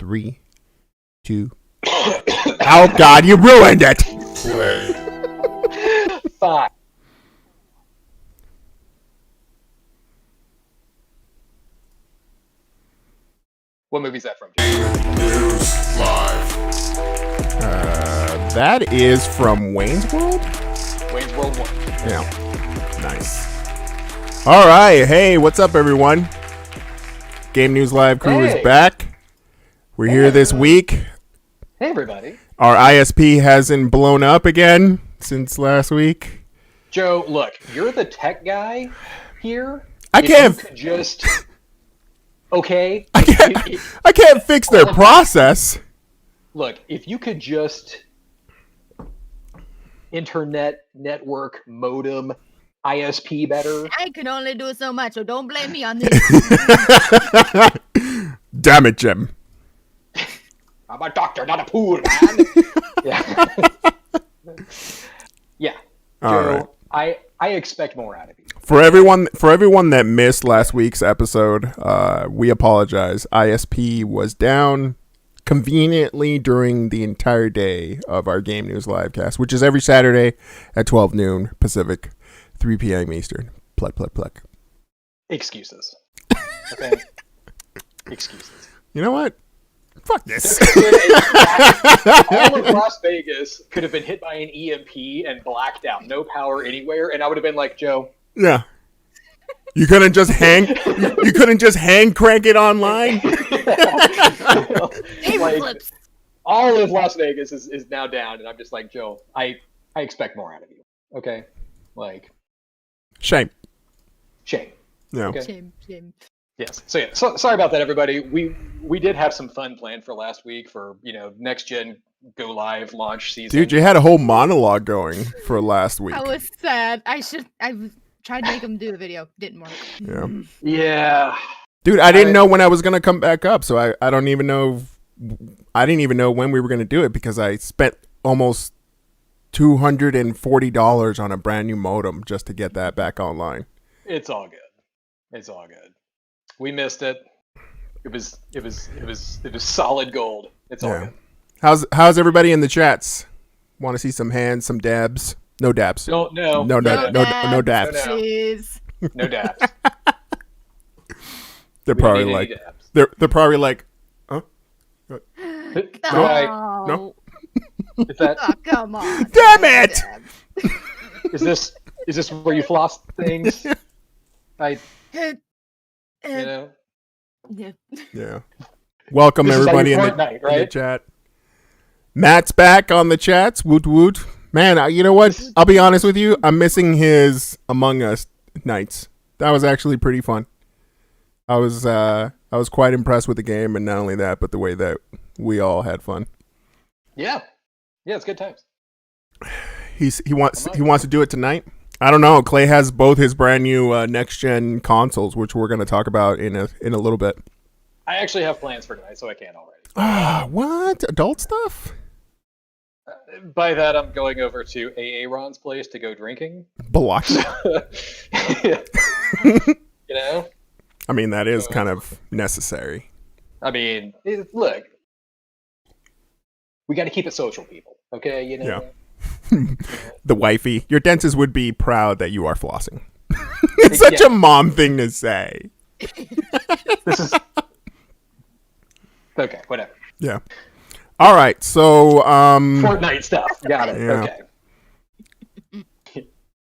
3, 2. Oh God, you ruined it. Play. 5. What movie is that from? News Live. That is from Wayne's World? Wayne's World 1. Yeah. Nice. All right. Hey, what's up, everyone? Game News Live crew is back. We're here this week. Hey, everybody. Our ISP hasn't blown up again since last week. Joe, look, you're the tech guy here. I can't. You could just. Okay. I can't fix their process. Look, if you could just internet network modem ISP better. I can only do so much, so don't blame me on this. Damn it, Jim. I'm a doctor, not a pool man. Yeah. Yeah. All Joe, right. I expect more out of you. For everyone that missed last week's episode, we apologize. ISP was down conveniently during the entire day of our Game News Livecast, which is every Saturday at 12 noon Pacific, 3 p.m. Eastern. Pluck. Excuses. Okay? Excuses. You know what? Fuck this. All of Las Vegas could have been hit by an EMP and blacked out. No power anywhere. And I would have been like, Joe. Yeah. You couldn't just hang. You couldn't just hang crank it online. Like, all of Las Vegas is now down, and I'm just like, Joe. I expect more out of you. Okay, like Shame. Yeah. Okay? Shame. Yes. So yeah. So sorry about that, everybody. We did have some fun planned for last week for next gen go live launch season. Dude, you had a whole monologue going for last week. I was sad. I tried to make him do a video. Didn't work. Yeah. Yeah. Dude, I didn't know when I was gonna come back up, so I don't even know. I didn't even know when we were gonna do it because I spent almost $240 on a brand new modem just to get that back online. It's all good. We missed it. It was solid gold. It's all good. How's everybody in the chats? Want to see some hands, some dabs? No dabs. No dabs. Please. No dabs. They're probably like, they're probably like, huh? No. Is that? Oh, come on. Damn it! Is this where you floss things? Yeah. Yeah. Welcome This is everybody how in you Fortnite, right? the chat. Matt's back on the chats. Woot woot. Man, you know what? I'll be honest with you. I'm missing his Among Us nights. That was actually pretty fun. I was quite impressed with the game, and not only that, but the way that we all had fun. Yeah, it's good times. He wants to do it tonight. I don't know. Clay has both his brand new next gen consoles, which we're going to talk about in a little bit. I actually have plans for tonight, so I can't already. What? Adult stuff? By that, I'm going over to Aaron's place to go drinking. Block. I mean, that is kind of necessary. I mean, look, we got to keep it social, people. Okay, Yeah. The wifey, your dentist would be proud that you are flossing. It's such a mom thing to say. This is okay. Whatever. Yeah. All right. So, Fortnite stuff. Got it. Yeah. Okay.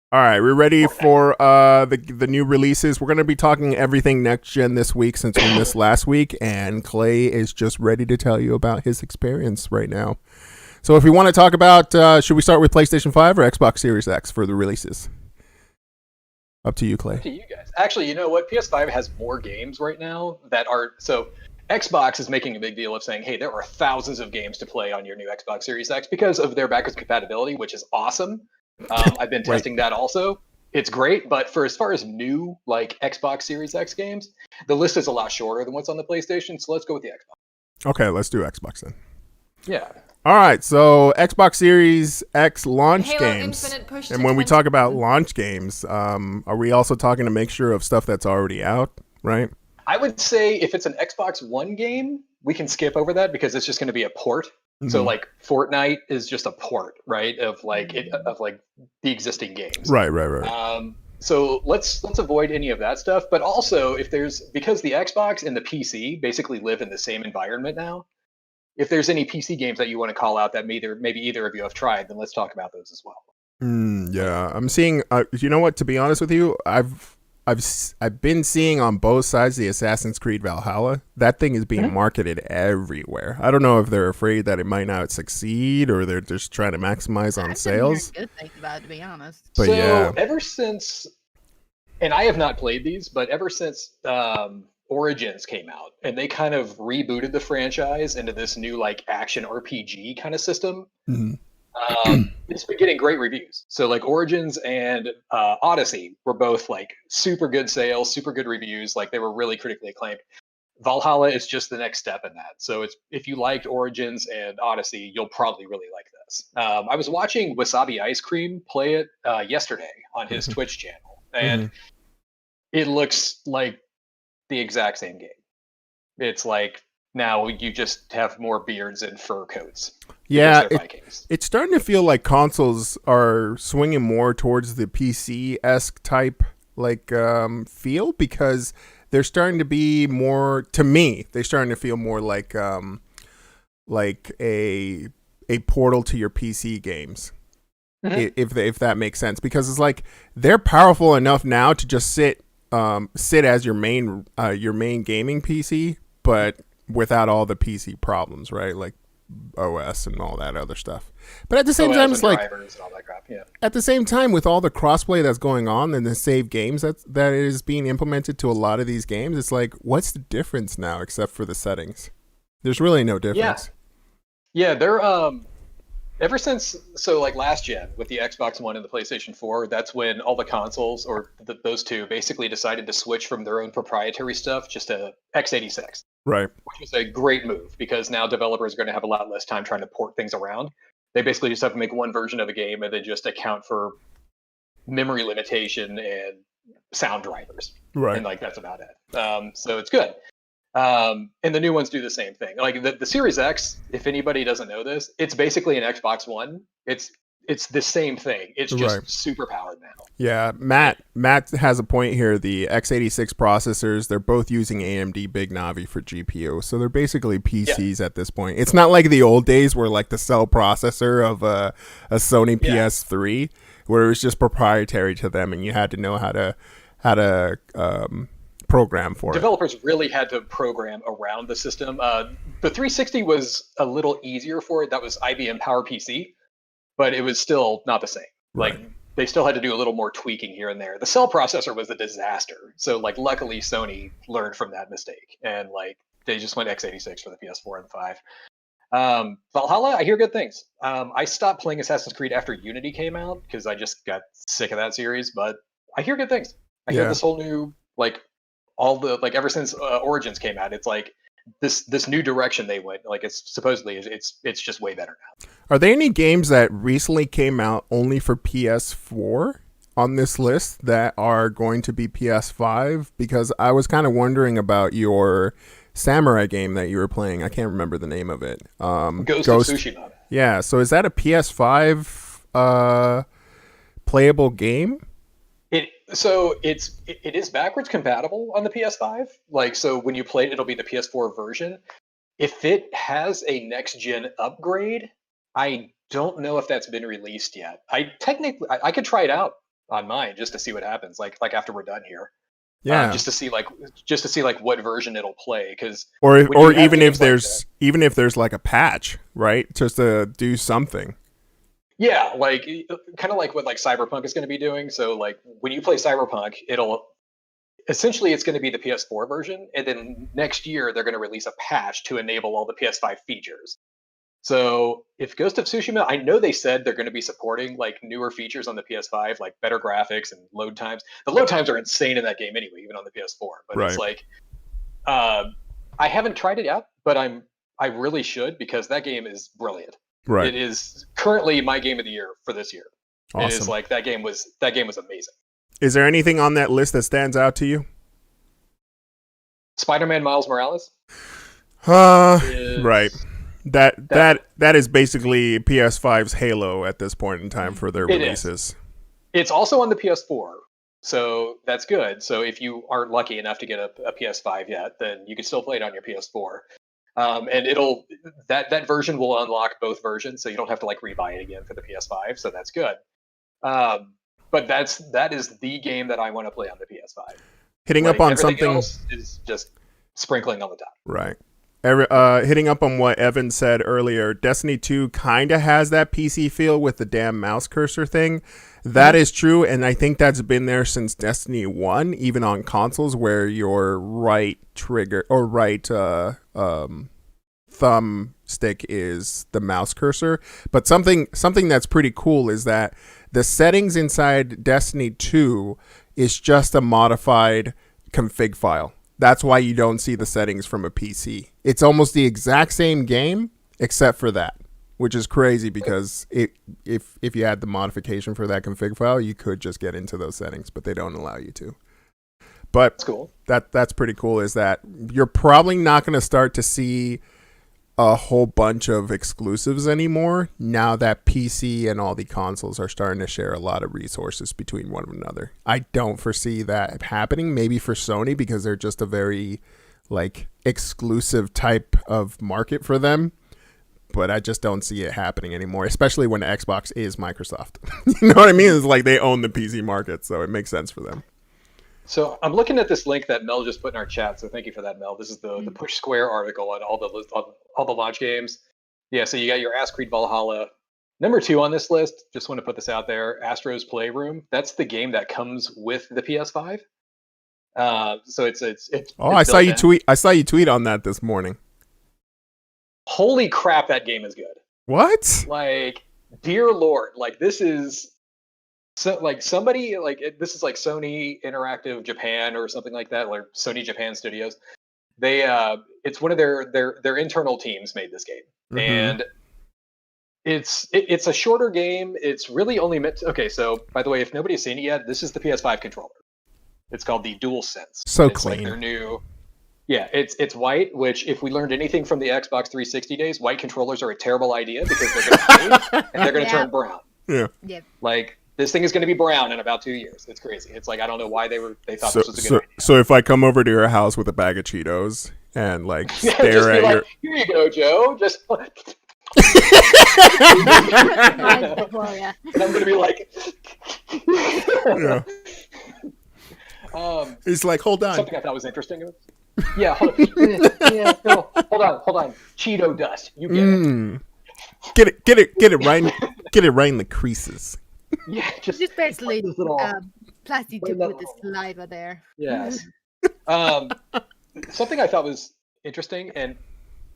All right, we're ready for the new releases. We're going to be talking everything next gen this week since we missed last week, and Clay is just ready to tell you about his experience right now. So if we want to talk about, should we start with PlayStation 5 or Xbox Series X for the releases? Up to you, Clay. Up to you guys. Actually, you know what? PS5 has more games right now that are so. Xbox is making a big deal of saying, hey, there are thousands of games to play on your new Xbox Series X because of their backwards compatibility, which is awesome. I've been testing that also. It's great, but for as far as new like Xbox Series X games, the list is a lot shorter than what's on the PlayStation, so let's go with the Xbox. Okay, let's do Xbox then. Yeah. All right, so Xbox Series X launch Halo games. Infinite pushed And to when we 20 talk about launch games, are we also talking to make sure of stuff that's already out, right? I would say if it's an Xbox One game, we can skip over that because it's just going to be a port. So Mhm. like Fortnite is just a port, right, of like the existing games. Right. So let's avoid any of that stuff. But also, if there's because the Xbox and the PC basically live in the same environment now. If there's any PC games that you want to call out that maybe either of you have tried, then let's talk about those as well. Yeah, I'm seeing. You know what? To be honest with you, I've been seeing on both sides the Assassin's Creed Valhalla. That thing is being marketed everywhere. I don't know if they're afraid that it might not succeed or they're just trying to maximize on I've been hearing sales. good things about it, to be honest. But so yeah. ever since, and I have not played these, but ever since Origins came out, and they kind of rebooted the franchise into this new like action RPG kind of system. Mhm. It's been getting great reviews. So like Origins and Odyssey were both like super good sales, super good reviews. Like they were really critically acclaimed. Valhalla is just the next step in that. So it's if you liked Origins and Odyssey, you'll probably really like this. I was watching Wasabi Ice Cream play it yesterday on his Twitch channel, and it looks like the exact same game. It's like now you just have more beards and fur coats. Yeah, Vikings. it's starting to feel like consoles are swinging more towards the PC-esque type like feel because they're starting to be more, to me, they're starting to feel more like a portal to your PC games. If that makes sense, because it's like they're powerful enough now to just sit as your main gaming PC, but without all the PC problems, right? Like OS and all that other stuff. But at the same time, it's like drivers and all that crap. Yeah. At the same time, with all the crossplay that's going on and the save games that is being implemented to a lot of these games, it's like, what's the difference now except for the settings? There's really no difference. Yeah, they're ever since like last gen with the Xbox One and the PlayStation 4, that's when all the consoles or those two basically decided to switch from their own proprietary stuff just to x86. Right. Which was a great move because now developers are going to have a lot less time trying to port things around. They basically just have to make one version of a game and then just account for memory limitation and sound drivers. Right. And like that's about it. So it's good. And the new ones do the same thing. Like the Series X, if anybody doesn't know this, it's basically an Xbox One. It's the same thing. It's just super powered now. Yeah, Matt has a point here. The x86 processors, they're both using AMD Big Navi for GPU. So they're basically PCs at this point. It's not like the old days where like the cell processor of a Sony PS3 where it was just proprietary to them and you had to know how to program for Developers really had to program around the system. The 360 was a little easier for it. That was IBM PowerPC, but it was still not the same. Like they still had to do a little more tweaking here and there. The cell processor was a disaster. So like luckily Sony learned from that mistake and like they just went x86 for the PS4 and 5. Valhalla, I hear good things. I stopped playing Assassin's Creed after Unity came out because I just got sick of that series, but I hear good things. I hear this whole new like all the like ever since Origins came out, it's like this new direction they went. Like it's supposedly it's just way better now. Are there any games that recently came out only for PS4 on this list that are going to be PS5? Because I was kind of wondering about your samurai game that you were playing. I can't remember the name of it. Ghost of Tsushima. Yeah, so is that a PS5 playable game? It is backwards compatible on the PS5. Like so when you play it, it'll be the PS4 version. If it has a next gen upgrade, I don't know if that's been released yet. I could try it out on mine just to see what happens. Like after we're done here. Yeah. Just to see like what version it'll play because or even if there's like a patch, right? Just to do something. Yeah, like kind of like what like Cyberpunk is going to be doing. So like when you play Cyberpunk, it's going to be the PS4 version, and then next year they're going to release a patch to enable all the PS5 features. So if Ghost of Tsushima, I know they said they're going to be supporting like newer features on the PS5, like better graphics and load times. The load times are insane in that game anyway, even on the PS4. But it's like I haven't tried it yet, but I really should because that game is brilliant. Right. It is currently my game of the year for this year. Awesome. It is like that game was amazing. Is there anything on that list that stands out to you? Spider-Man Miles Morales? Right. That is basically PS5's Halo at this point in time for their releases. It's also on the PS4, so that's good. So if you aren't lucky enough to get a PS5 yet, then you can still play it on your PS4. And that version will unlock both versions, so you don't have to like rebuy it again for the PS5. So that's good. But that is the game that I want to play on the PS5. Hitting up on everything something else is just sprinkling on the top. Right. Hitting up on what Evan said earlier, Destiny 2 kind of has that PC feel with the damn mouse cursor thing. That is true, and I think that's been there since Destiny 1, even on consoles where your right trigger or right thumb stick is the mouse cursor. But something that's pretty cool is that the settings inside Destiny 2 is just a modified config file. That's why you don't see the settings from a PC. It's almost the exact same game, except for that, which is crazy because if you had the modification for that config file, you could just get into those settings, but they don't allow you to. But that's cool. That's pretty cool is that you're probably not going to start to see a whole bunch of exclusives anymore now that PC and all the consoles are starting to share a lot of resources between one another. I don't foresee that happening, maybe for Sony because they're just a very like exclusive type of market for them, but I just don't see it happening anymore, especially when Xbox is Microsoft. You know what I mean? It's like they own the PC market, so it makes sense for them. So I'm looking at this link that Mel just put in our chat. So thank you for that, Mel. This is the Push Square article on all the launch games. Yeah, so you got your Ass Creed Valhalla. Number 2 on this list, just want to put this out there, Astro's Playroom. That's the game that comes with the PS5. So it's I saw you tweet. I saw you tweet on that this morning. Holy crap, that game is good. What? Like, dear Lord, like this is. So, like somebody this is like Sony Interactive Japan or something like that, or Sony Japan Studios. They it's one of their internal teams made this game, and it's a shorter game. It's really only meant to, okay. So by the way, if nobody's seen it yet, this is the PS5 controller. It's called the DualSense. So it's clean. Like their new. Yeah, it's white. Which, if we learned anything from the Xbox 360 days, white controllers are a terrible idea because they're going to fade and they're going to turn brown. Yeah. Yep. Like. This thing is going to be brown in about 2 years. It's crazy. It's like I don't know why they thought this was a good idea. So if I come over to your house with a bag of Cheetos and like stare at your, here you go, Joe. Just and I'm going to be like, yeah. It's like hold on. Something I thought was interesting. Yeah, hold on. Cheeto dust. You get it. Get it right in the creases. Yeah, just basically plastic tube with the saliva there. Yes. Something I thought was interesting, and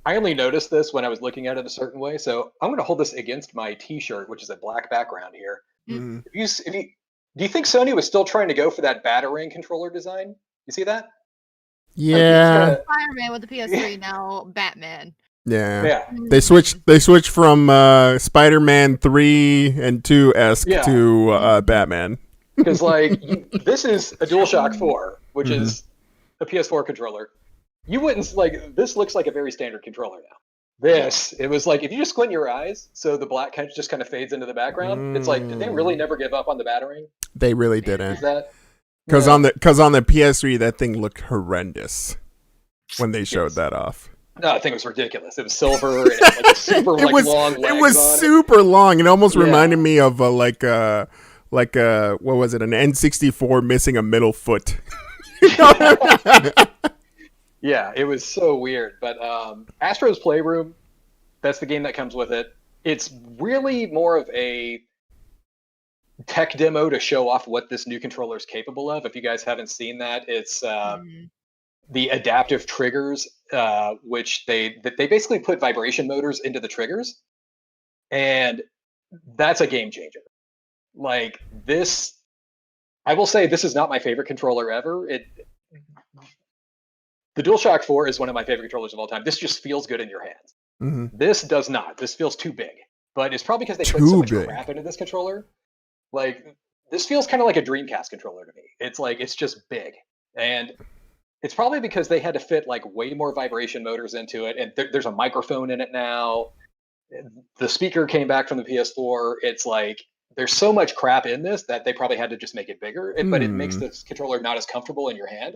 I only noticed this when I was looking at it a certain way. So I'm going to hold this against my T-shirt, which is a black background here. Do you think Sony was still trying to go for that Batarang controller design? You see that? Yeah. Like Spider-Man with the PS3 now, Batman. Yeah. They switched from Spider-Man 3 and 2-esque to Batman. Because this is a DualShock 4, which is a PS4 controller. You wouldn't this looks like a very standard controller now. It was like if you just squint your eyes, so the black just kind of fades into the background. It's like, did they really never give up on the Batarang? They really didn't. Is that because on the PS3 that thing looked horrendous when they showed that off. No, I think it was ridiculous. It was silver and it had like super long legs. It was super long. It almost reminded me of what was it? An N64 missing a middle foot. Yeah, it was so weird. But Astro's Playroom, that's the game that comes with it. It's really more of a tech demo to show off what this new controller is capable of. If you guys haven't seen that, it's the adaptive triggers, which they basically put vibration motors into the triggers, and that's a game changer. Like this, I will say this is not my favorite controller ever. The DualShock 4 is one of my favorite controllers of all time. This just feels good in your hands. This does not. This feels too big, but it's probably because they put so much crap into this controller. Like this feels kind of like a Dreamcast controller to me. It's like it's just big, and It's probably because they had to fit like way more vibration motors into it, and there's a microphone in it now. The speaker came back from the PS4. It's like there's so much crap in this that they probably had to just make it bigger. But it makes this controller not as comfortable in your hand.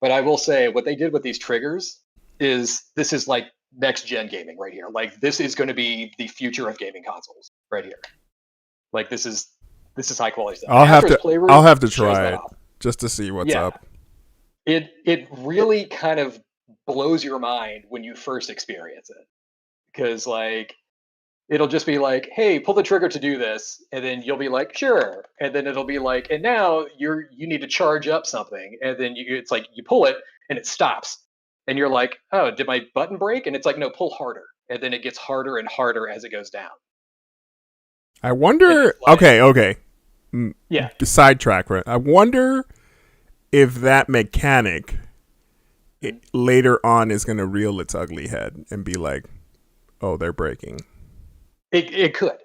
But I will say what they did with these triggers is this is like next gen gaming right here. Like this is going to be the future of gaming consoles right here. Like this is high quality stuff. I'll have to shows try that it off. just to see what's up. It really kind of blows your mind when you first experience it, because like it'll just be like, hey, pull the trigger to do this, and then you'll be like, sure, and then it'll be like, and now you need to charge up something, and then it's like you pull it and it stops, and you're like, oh, did my button break? And it's like, no, pull harder, and then it gets harder and harder as it goes down. I wonder. Like, okay. Yeah. Sidetrack. Right. I wonder if that mechanic later on is going to reel its ugly head and be like, oh, they're breaking. It could.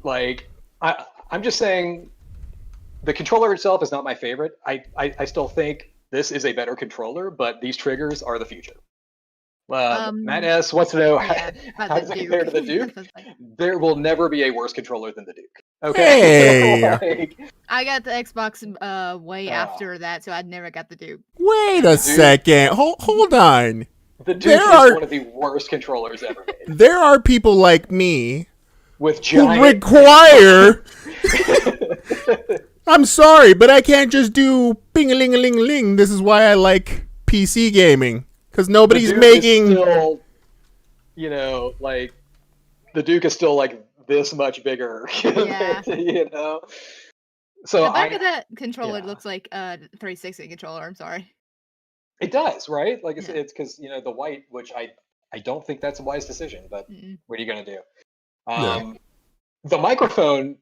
Like I'm just saying, the controller itself is not my favorite. I still think this is a better controller, but these triggers are the future. Matt S wants to know how does it compare to the Duke? There will never be a worse controller than the Duke. Okay. Hey. I got the Xbox way after that, so I never got the Duke. Wait a second. Hold on. The Duke is one of the worst controllers ever made. There are people like me with giant who require. I'm sorry, but I can't just do ping-a-ling-a-ling-a-ling. This is why I like PC gaming, because nobody's making. Still, like the Duke is still like this much bigger. Yeah. So the back of that controller looks like a 360 controller. I'm sorry. It does, right? Like it's because the white, which I don't think that's a wise decision, but what are you gonna do? The microphone,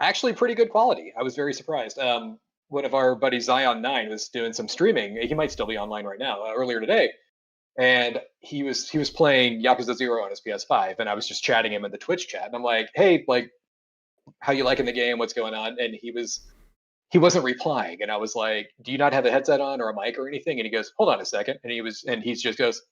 actually pretty good quality. I was very surprised. One of our buddies, Zion9, was doing some streaming. He might still be online right now. Earlier today, and he was playing Yakuza 0 on his PS5, and I was just chatting him in the Twitch chat, and I'm like, hey, like, how you liking the game? What's going on? And he wasn't replying, and I was like, do you not have a headset on or a mic or anything? And he goes, hold on a second, and he just goes,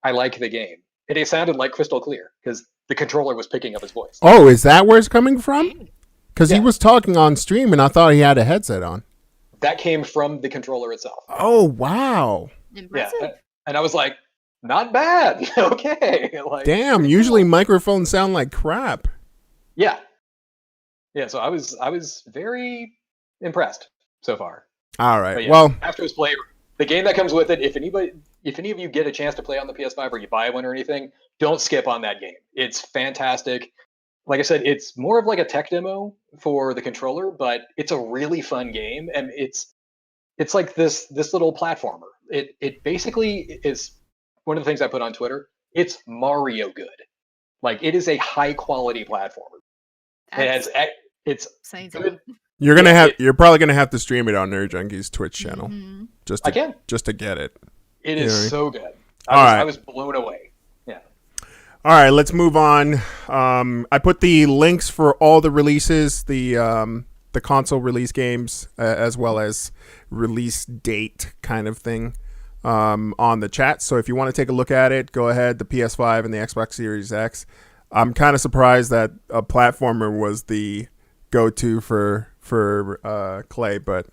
I like the game. And it sounded like crystal clear because the controller was picking up his voice. Oh, is that where it's coming from? Because he was talking on stream, and I thought he had a headset on. That came from the controller itself. Oh, wow. Impressive. Yeah, and I was like, not bad. Okay. Like, damn, usually microphones sound like crap. Yeah. Yeah, so I was very impressed so far. All right. Yeah, well, after his play, the game that comes with it, if any of you get a chance to play on the PS5 or you buy one or anything, don't skip on that game. It's fantastic. Like I said, it's more of like a tech demo for the controller, but it's a really fun game, and it's like this little platformer. It basically is one of the things I put on Twitter. It's Mario good. Like, it is a high quality platformer. It's good. You're probably gonna have to stream it on Nerd Junkies Twitch channel just to get it. It is so good. I was blown away. Yeah. All right, let's move on. I put the links for all the releases, the console release games, as well as release date kind of thing, on the chat. So if you want to take a look at it, go ahead. The PS5 and the Xbox Series X. I'm kind of surprised that a platformer was the go-to for Clay, but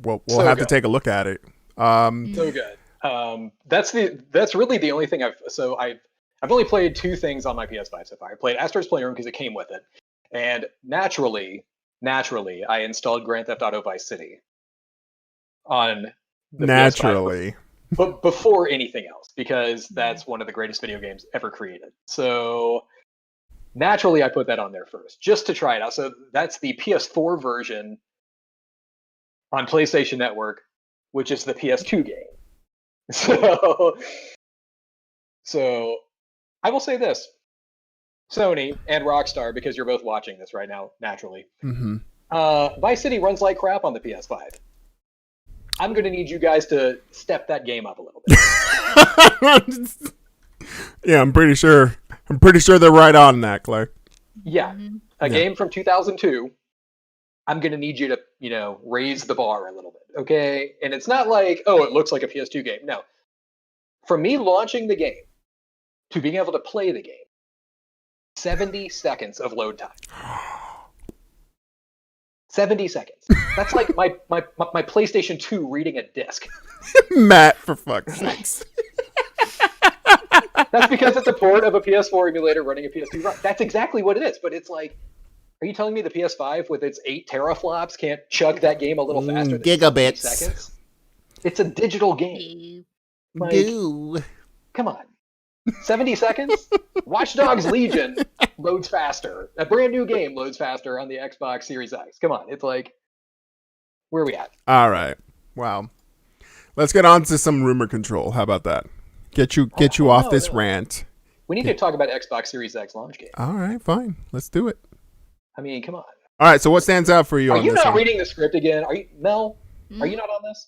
we'll have to take a look at it. So good. That's really the only thing I've only played two things on my PS5 so far. I played Astro's Playroom because it came with it, and naturally, I installed Grand Theft Auto Vice City on the PS5 but before anything else, because that's one of the greatest video games ever created. So naturally, I put that on there first, just to try it out. So that's the PS4 version on PlayStation Network, which is the PS2 game. So I will say this. Sony and Rockstar, because you're both watching this right now, naturally. Vice City runs like crap on the PS5. I'm going to need you guys to step that game up a little bit. Yeah, I'm pretty sure they're right on that, Clay. Yeah. A game from 2002 I'm going to need you to, raise the bar a little bit, okay? And it's not like, oh, it looks like a PS2 game. No. From me launching the game to being able to play the game, 70 seconds of load time. 70 seconds. That's like my PlayStation 2 reading a disc. Matt, for fuck's sakes. That's because it's a port of a PS4 emulator running a PS2 run. That's exactly what it is. But it's like, are you telling me the PS5 with its 8 teraflops can't chug that game a little faster than gigabits? 70 seconds? It's a digital game. Like, come on. 70 seconds? Watch Dogs Legion loads faster. A brand new game loads faster on the Xbox Series X. Come on. It's like, where are we at? All right. Wow. Let's get on to some rumor control. How about that? Get you off this rant. We need to talk about Xbox Series X launch game. All right, fine. Let's do it. I mean, come on. All right, so what stands out for you on this? Are you not one? reading the script again? Are you, Mel? Are you not on this?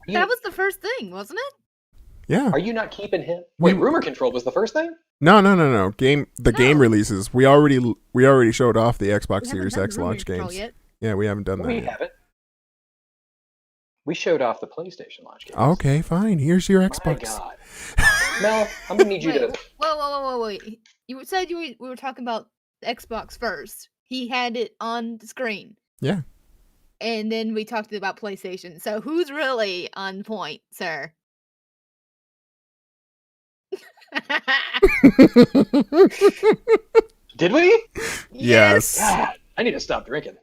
That was the first thing, wasn't it? Yeah. Are you not keeping him? Wait, rumor control was the first thing? No. Game releases. We already showed off the Xbox Series X launch games. Yet. Yeah, we haven't done that. We yet. haven't. We showed off the PlayStation launch games. Okay, fine. Here's your Xbox. My God. Mel, I'm gonna need you to. Wait. You said we were talking about Xbox first. He had it on the screen. Yeah. And then we talked about PlayStation. So who's really on point, sir? Did we? Yes. God, I need to stop drinking.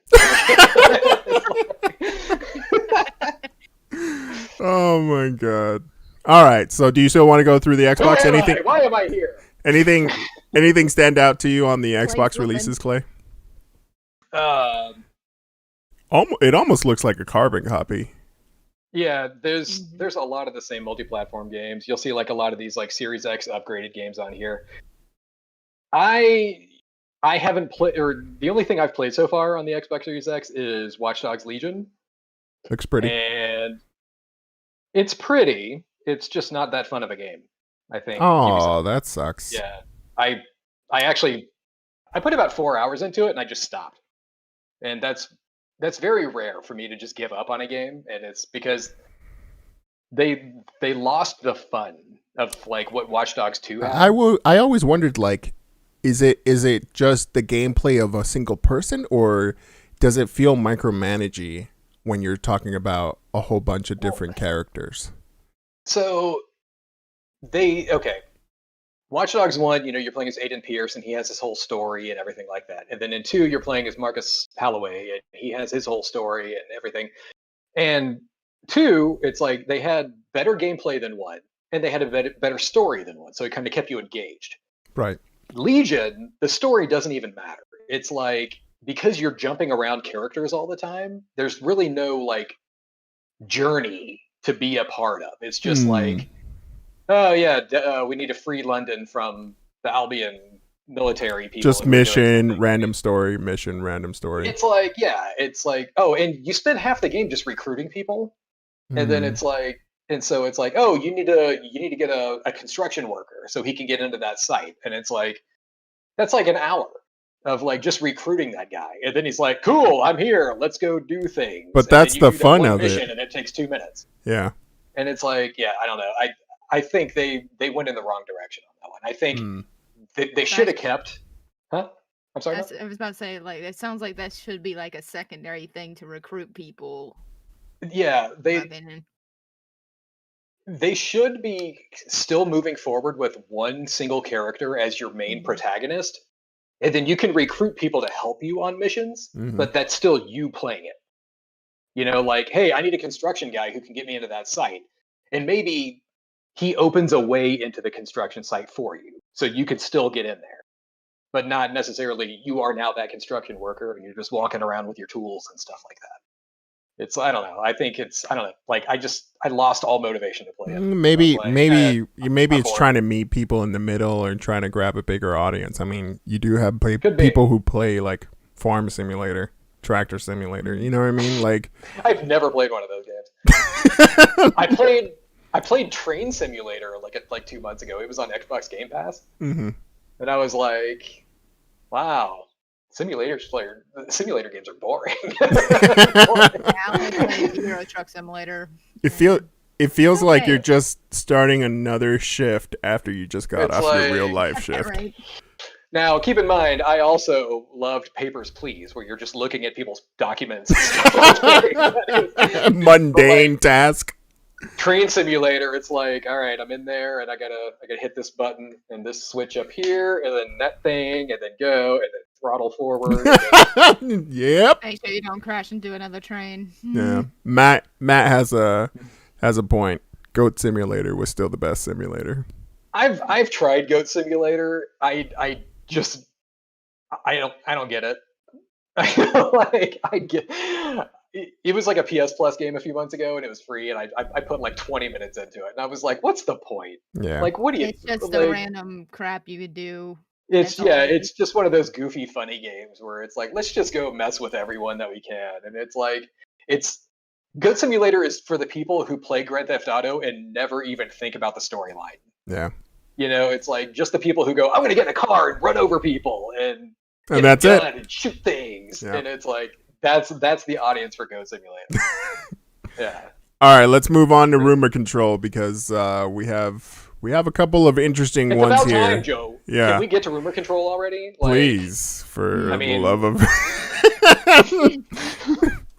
Oh my God. All right. So, do you still want to go through the Xbox? Why am I here? Anything stand out to you on the Xbox releases, Clay? It almost looks like a carbon copy. Yeah, there's a lot of the same multi-platform games. You'll see like a lot of these like Series X upgraded games on here. I haven't played, or the only thing I've played so far on the Xbox Series X is Watch Dogs Legion. Looks pretty. And it's pretty. It's just not that fun of a game, I think. Oh, that sucks. Yeah. I put about 4 hours into it and I just stopped. And that's very rare for me to just give up on a game, and it's because they lost the fun of like what Watch Dogs 2 had. I always wondered, like, is it just the gameplay of a single person, or does it feel micromanagey when you're talking about a whole bunch of different characters? So Watch Dogs 1, you're playing as Aiden Pierce, and he has his whole story and everything like that. And then in 2, you're playing as Marcus Holloway, and he has his whole story and everything. And 2, it's like they had better gameplay than 1, and they had a better story than 1, so it kind of kept you engaged. Right. Legion, the story doesn't even matter. It's like, because you're jumping around characters all the time, there's really no, like, journey to be a part of. It's just like, oh yeah, we need to free London from the Albion military people. Just mission, random story, mission, random story. It's like, oh, and you spend half the game just recruiting people, and then it's like, oh, you need to get a construction worker so he can get into that site, and it's like, that's like an hour of like just recruiting that guy, and then he's like, cool, I'm here, let's go do things. But that's the fun of it. And it takes 2 minutes. Yeah. And it's like, yeah, I don't know. I think they went in the wrong direction on that one. I think they should have kept. Huh? I'm sorry. I was about to say, like, it sounds like that should be like a secondary thing to recruit people. Yeah, they should be still moving forward with one single character as your main protagonist, and then you can recruit people to help you on missions. But that's still you playing it. Like, hey, I need a construction guy who can get me into that site, and maybe he opens a way into the construction site for you, so you can still get in there, but not necessarily you are now that construction worker and you're just walking around with your tools and stuff like that. It's, I don't know. I think it's, I don't know. Like, I lost all motivation to play it. Maybe it's trying to meet people in the middle or trying to grab a bigger audience. I mean, you do have people who play like Farm Simulator, Tractor Simulator. You know what I mean? Like, I've never played one of those games. I played Train Simulator like 2 months ago. It was on Xbox Game Pass, and I was like, "Wow, simulator games are boring. Now I play Euro Truck Simulator. It feels like Okay. you're just starting another shift after you just got It's off your like- real life shift. Right. Now, keep in mind, I also loved Papers, Please, where you're just looking at people's documents and stuff. Mundane task. Train Simulator, it's like, all right, I'm in there, and I gotta hit this button and this switch up here, and then that thing, and then go, and then throttle forward. And then, Yep. Make sure you don't crash into another train. Yeah. Matt has a point. Goat Simulator was still the best simulator. I've tried Goat Simulator. I don't get it. It was like a PS Plus game a few months ago, and it was free, and I put like 20 minutes into it, and I was like, "What's the point? Yeah. Like, what do you?" It's just like, the random crap you would do. It's that's all it is. it's just one of those goofy, funny games where it's like, let's just go mess with everyone that we can, and it's like, it's Goat Simulator is for the people who play Grand Theft Auto and never even think about the storyline. Yeah. You know, it's like just the people who go, I'm going to get in a car and run over people and get a that's it. gun and shoot things. Yeah. And it's like, that's the audience for Goat Simulator. Yeah. All right, let's move on to rumor control because we have a couple of interesting It's ones about here. time, Joe. Yeah. Can we get to rumor control already? Like, Please, for I mean- the love of.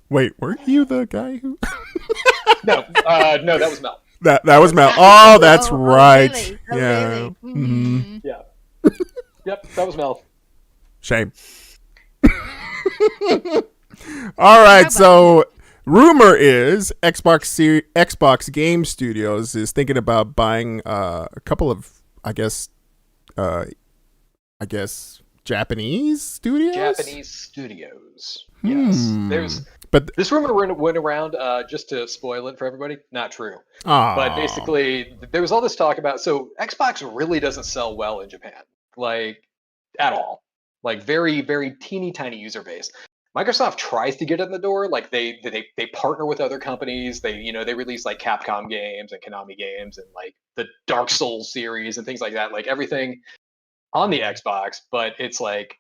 Wait, weren't you the guy who? No, no, that was Mel. That was Mel. Oh, that's Oh, right. really? Oh, Yeah. really? Mhm. Yeah. Yep, that was Mel. Shame. All right, so rumor is Xbox Game Studios is thinking about buying a couple of, I guess, Japanese studios. Japanese studios. Yes. Hmm. But This rumor went around, just to spoil it for everybody, not true. ah, But basically, there was all this talk about, so Xbox really doesn't sell well in Japan, like at all, like very, very teeny tiny user base. Microsoft tries to get in the door, like they partner with other companies. They release like Capcom games and Konami games and like the Dark Souls series and things like that, like everything on the Xbox. But it's like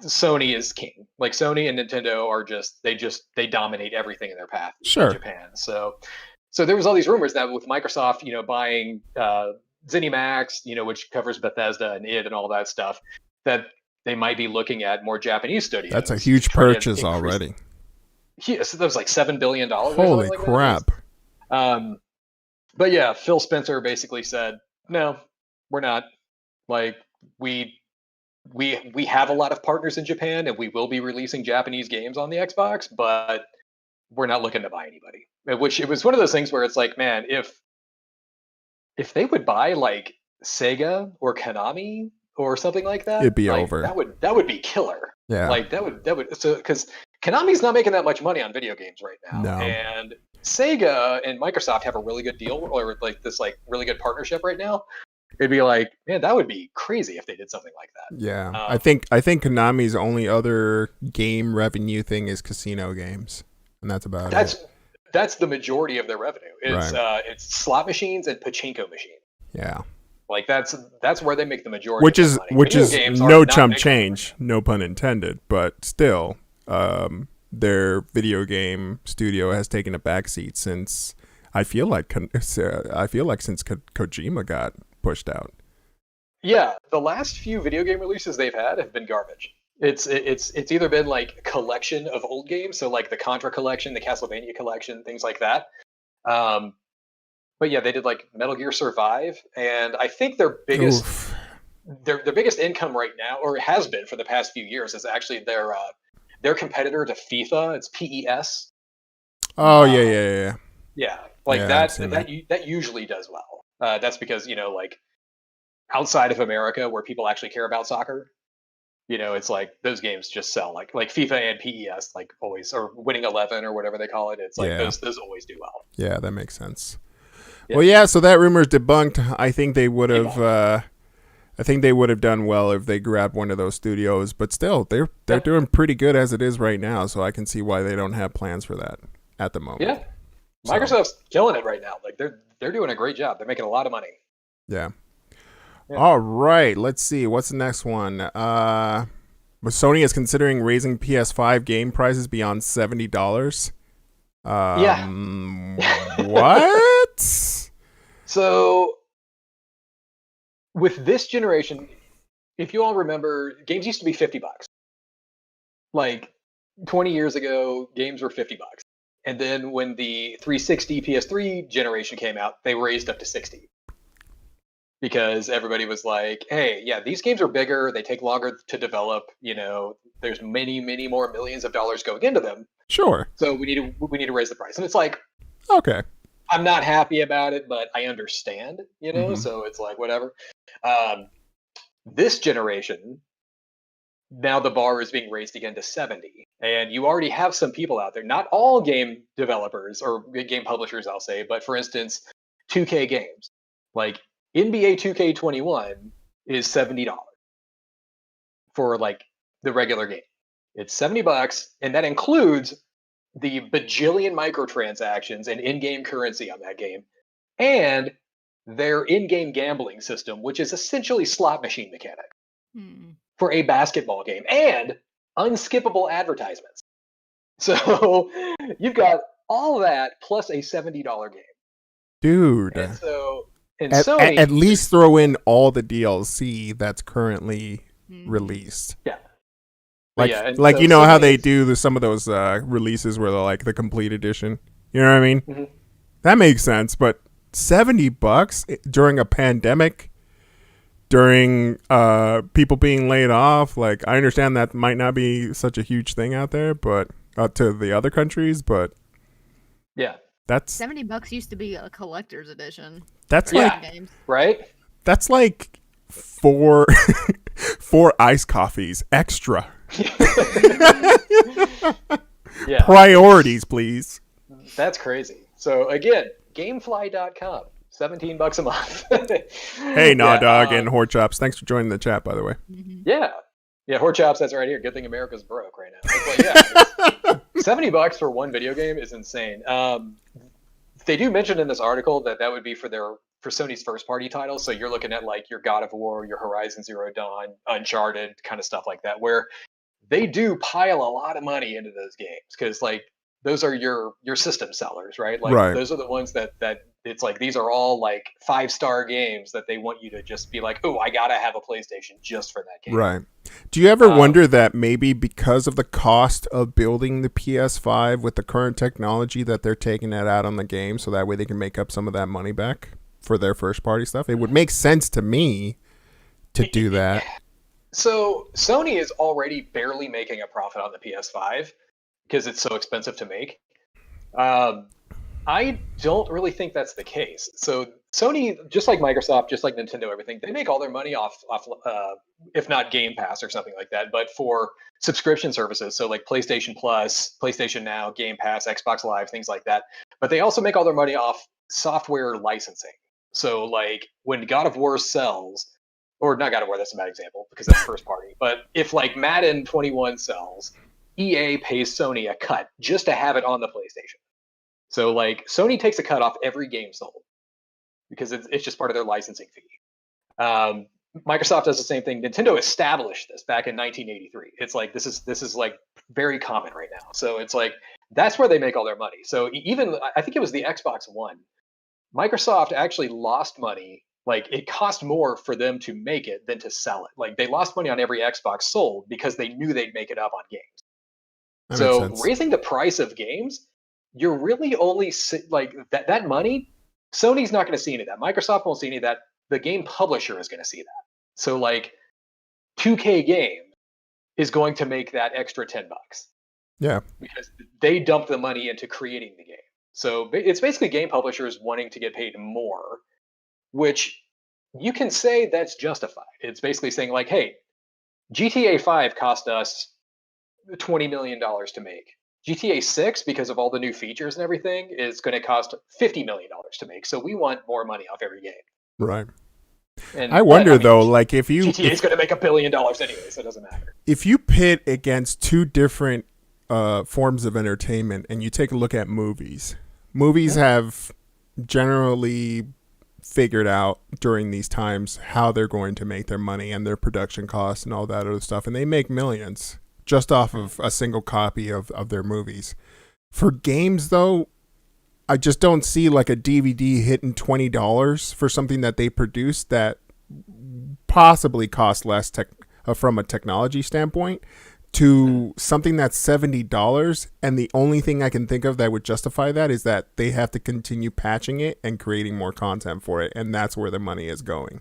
Sony is king. Like Sony and Nintendo are they dominate everything in their path Sure. in Japan. So there was all these rumors that with Microsoft, buying ZeniMax, which covers Bethesda and id and all that stuff, that they might be looking at more Japanese studios. that's a huge to try to purchase increase- already. Yeah, so that was like $7 billion. or Holy something like crap! that. But yeah, Phil Spencer basically said, no, we're not. Like we have a lot of partners in Japan, and we will be releasing Japanese games on the Xbox, but we're not looking to buy anybody. Which it was one of those things where it's like, man, if they would buy like Sega or Konami or something like that, It'd be like, over. That would be killer. Yeah. Like that would so because Konami's not making that much money on video games right now, No. and Sega and Microsoft have a really good deal or like this like really good partnership right now. It'd be like, man, that would be crazy if they did something like that. Yeah, I think Konami's only other game revenue thing is casino games, and that's about it. That's the majority of their revenue. It's it's slot machines and pachinko machines. Yeah, Like that's where they make the majority. which of is their money. which Video is games are no not chump making change, no pun intended, but still, their video game studio has taken a backseat since I feel like since Kojima got pushed out. Yeah, the last few video game releases they've had have been garbage. It's either been like collection of old games, so like the Contra collection, the Castlevania collection, things like that. But yeah, they did like Metal Gear Survive, and I think their biggest Oof. their biggest income right now, or has been for the past few years, is actually their competitor to FIFA. It's PES. Oh yeah. Yeah, like Yeah, I've seen that usually does well. That's because like outside of America, where people actually care about soccer, it's like those games just sell. Like FIFA and PES, like always, or Winning 11 or whatever they call it. It's like Yeah. those always do well. Yeah, that makes sense. Yeah. Well, yeah. So that rumor is debunked. I think they would have. I think they would have done well if they grabbed one of those studios. But still, they're doing pretty good as it is right now. So I can see why they don't have plans for that at the moment. Yeah, So- Microsoft's killing it right now. Like they're doing a great job. They're making a lot of money. Yeah. Yeah. All right. Let's see. What's the next one? But Sony is considering raising PS5 game prices beyond $70. What? So with this generation, if you all remember, games used to be $50. Like 20 years ago, games were $50. And then when the 360 PS3 generation came out, they raised up to 60. Because everybody was like, hey, yeah, these games are bigger, they take longer to develop, there's many, many more millions of dollars going into them. Sure. So we need to raise the price. And it's like, okay, I'm not happy about it, but I understand, so it's like whatever. This generation, now the bar is being raised again to 70. And you already have some people out there, not all game developers or game publishers, I'll say, but for instance, 2K games. Like NBA 2K21 is $70 for like the regular game. It's $70, and that includes the bajillion microtransactions and in-game currency on that game, and their in-game gambling system, which is essentially slot machine mechanics for a basketball game, and unskippable advertisements. So you've got all that plus a $70 game. Dude. And so Sony, at least throw in all the DLC that's currently released. Yeah. Like, yeah, so you know how they do some of those releases where they're like the complete edition. You know what I mean? Mm-hmm. That makes sense, but $70 during a pandemic, during people being laid off, like I understand that might not be such a huge thing out there, but to the other countries, but yeah, that's $70 used to be a collector's edition. That's like games. Right? That's like four iced coffees extra. Yeah. Priorities, please. That's crazy. So again, gamefly.com, $17 a month. Hey, Dog and Horchops, thanks for joining the chat, by the way. Yeah. Yeah, Horchops, that's right here. Good thing America's broke right now. It's like, $70 for one video game is insane. They do mention in this article that would be for Sony's first party titles. So you're looking at like your God of War, your Horizon Zero Dawn, Uncharted, kind of stuff like that, where they do pile a lot of money into those games because like those are your system sellers, right? Like those are the ones that it's like these are all like 5-star games that they want you to just be like, oh, I gotta have a PlayStation just for that game. Right. Do you ever wonder that maybe because of the cost of building the PS5 with the current technology that they're taking that out on the game so that way they can make up some of that money back for their first party stuff? It would make sense to me to do that. So Sony is already barely making a profit on the PS5 because it's so expensive to make. I don't really think that's the case. So Sony, just like Microsoft, just like Nintendo, everything, they make all their money off if not Game Pass or something like that, but for subscription services. So like PlayStation Plus, PlayStation Now, Game Pass, Xbox Live, things like that. But they also make all their money off software licensing. So like when God of War sells, or not God of War, that's a bad example because that's first party. But if like Madden 21 sells, EA pays Sony a cut just to have it on the PlayStation. So like Sony takes a cut off every game sold because it's just part of their licensing fee. Microsoft does the same thing. Nintendo established this back in 1983. It's like this is like very common right now. So it's like that's where they make all their money. So even I think it was the Xbox One, Microsoft actually lost money. Like it cost more for them to make it than to sell it. Like they lost money on every Xbox sold because they knew they'd make it up on games. So raising the price of games, you're really only like that money. Sony's not going to see any of that. Microsoft won't see any of that. The game publisher is going to see that. So like 2K game is going to make that extra $10. Yeah. Because they dump the money into creating the game. So it's basically game publishers wanting to get paid more, which you can say that's justified. It's basically saying like, hey, GTA 5 cost us $20 million to make. GTA 6, because of all the new features and everything, is going to cost $50 million to make. So we want more money off every game. Right. And I wonder though, like if you GTA is going to make $1 billion anyway, so it doesn't matter. If you pit against two different forms of entertainment, and you take a look at movies have generally figured out during these times how they're going to make their money and their production costs and all that other stuff. And they make millions just off of a single copy of their movies. For games, though, I just don't see like a DVD hitting $20 for something that they produce that possibly costs less from a technology standpoint to something that's $70. And the only thing I can think of that would justify that is that they have to continue patching it and creating more content for it. And that's where the money is going.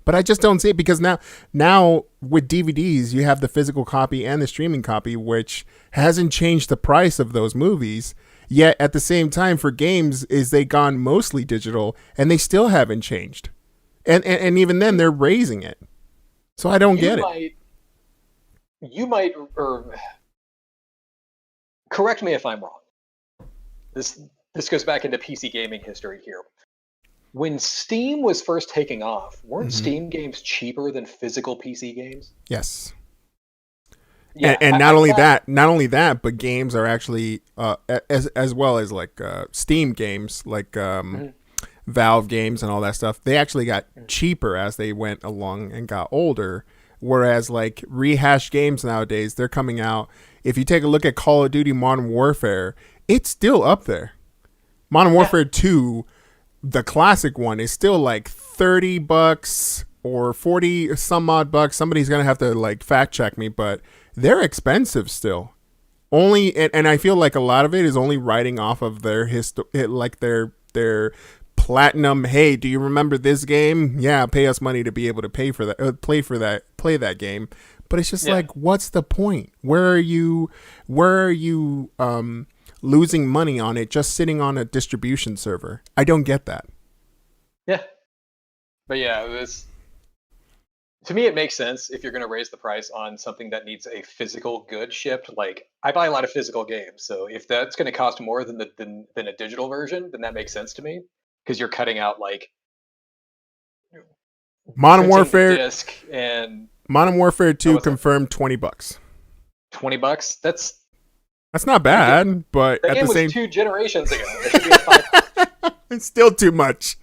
But I just don't see it because now with DVDs, you have the physical copy and the streaming copy, which hasn't changed the price of those movies. Yet at the same time, for games, is they gone mostly digital and they still haven't changed. And even then, they're raising it. So I don't get it. You might, or correct me if I'm wrong. This goes back into PC gaming history here. When Steam was first taking off, weren't Steam games cheaper than physical PC games? Yes. Yeah, and not only that, but games are actually as well as like Steam games, like Valve games and all that stuff. They actually got cheaper as they went along and got older. Whereas like rehashed games nowadays, they're coming out. If you take a look at Call of Duty Modern Warfare, it's still up there. Modern Warfare 2, the classic one, is still like $30 or 40 some odd bucks. Somebody's gonna have to like fact check me, but they're expensive still. And I feel like a lot of it is only riding off of their their platinum. Hey, do you remember this game? Yeah, pay us money to be able to pay for that, play that game. But it's just like, what's the point? Where are you losing money on it just sitting on a distribution server? I don't get that. Yeah, but yeah, to me, it makes sense if you're going to raise the price on something that needs a physical good shipped. Like, I buy a lot of physical games, so if that's going to cost more than a digital version, then that makes sense to me, because you're cutting out like Modern Warfare disc and Modern Warfare 2 confirmed $20. $20? That's not bad, but that at game the same was 2 generations ago. There should be a $5. It's still too much.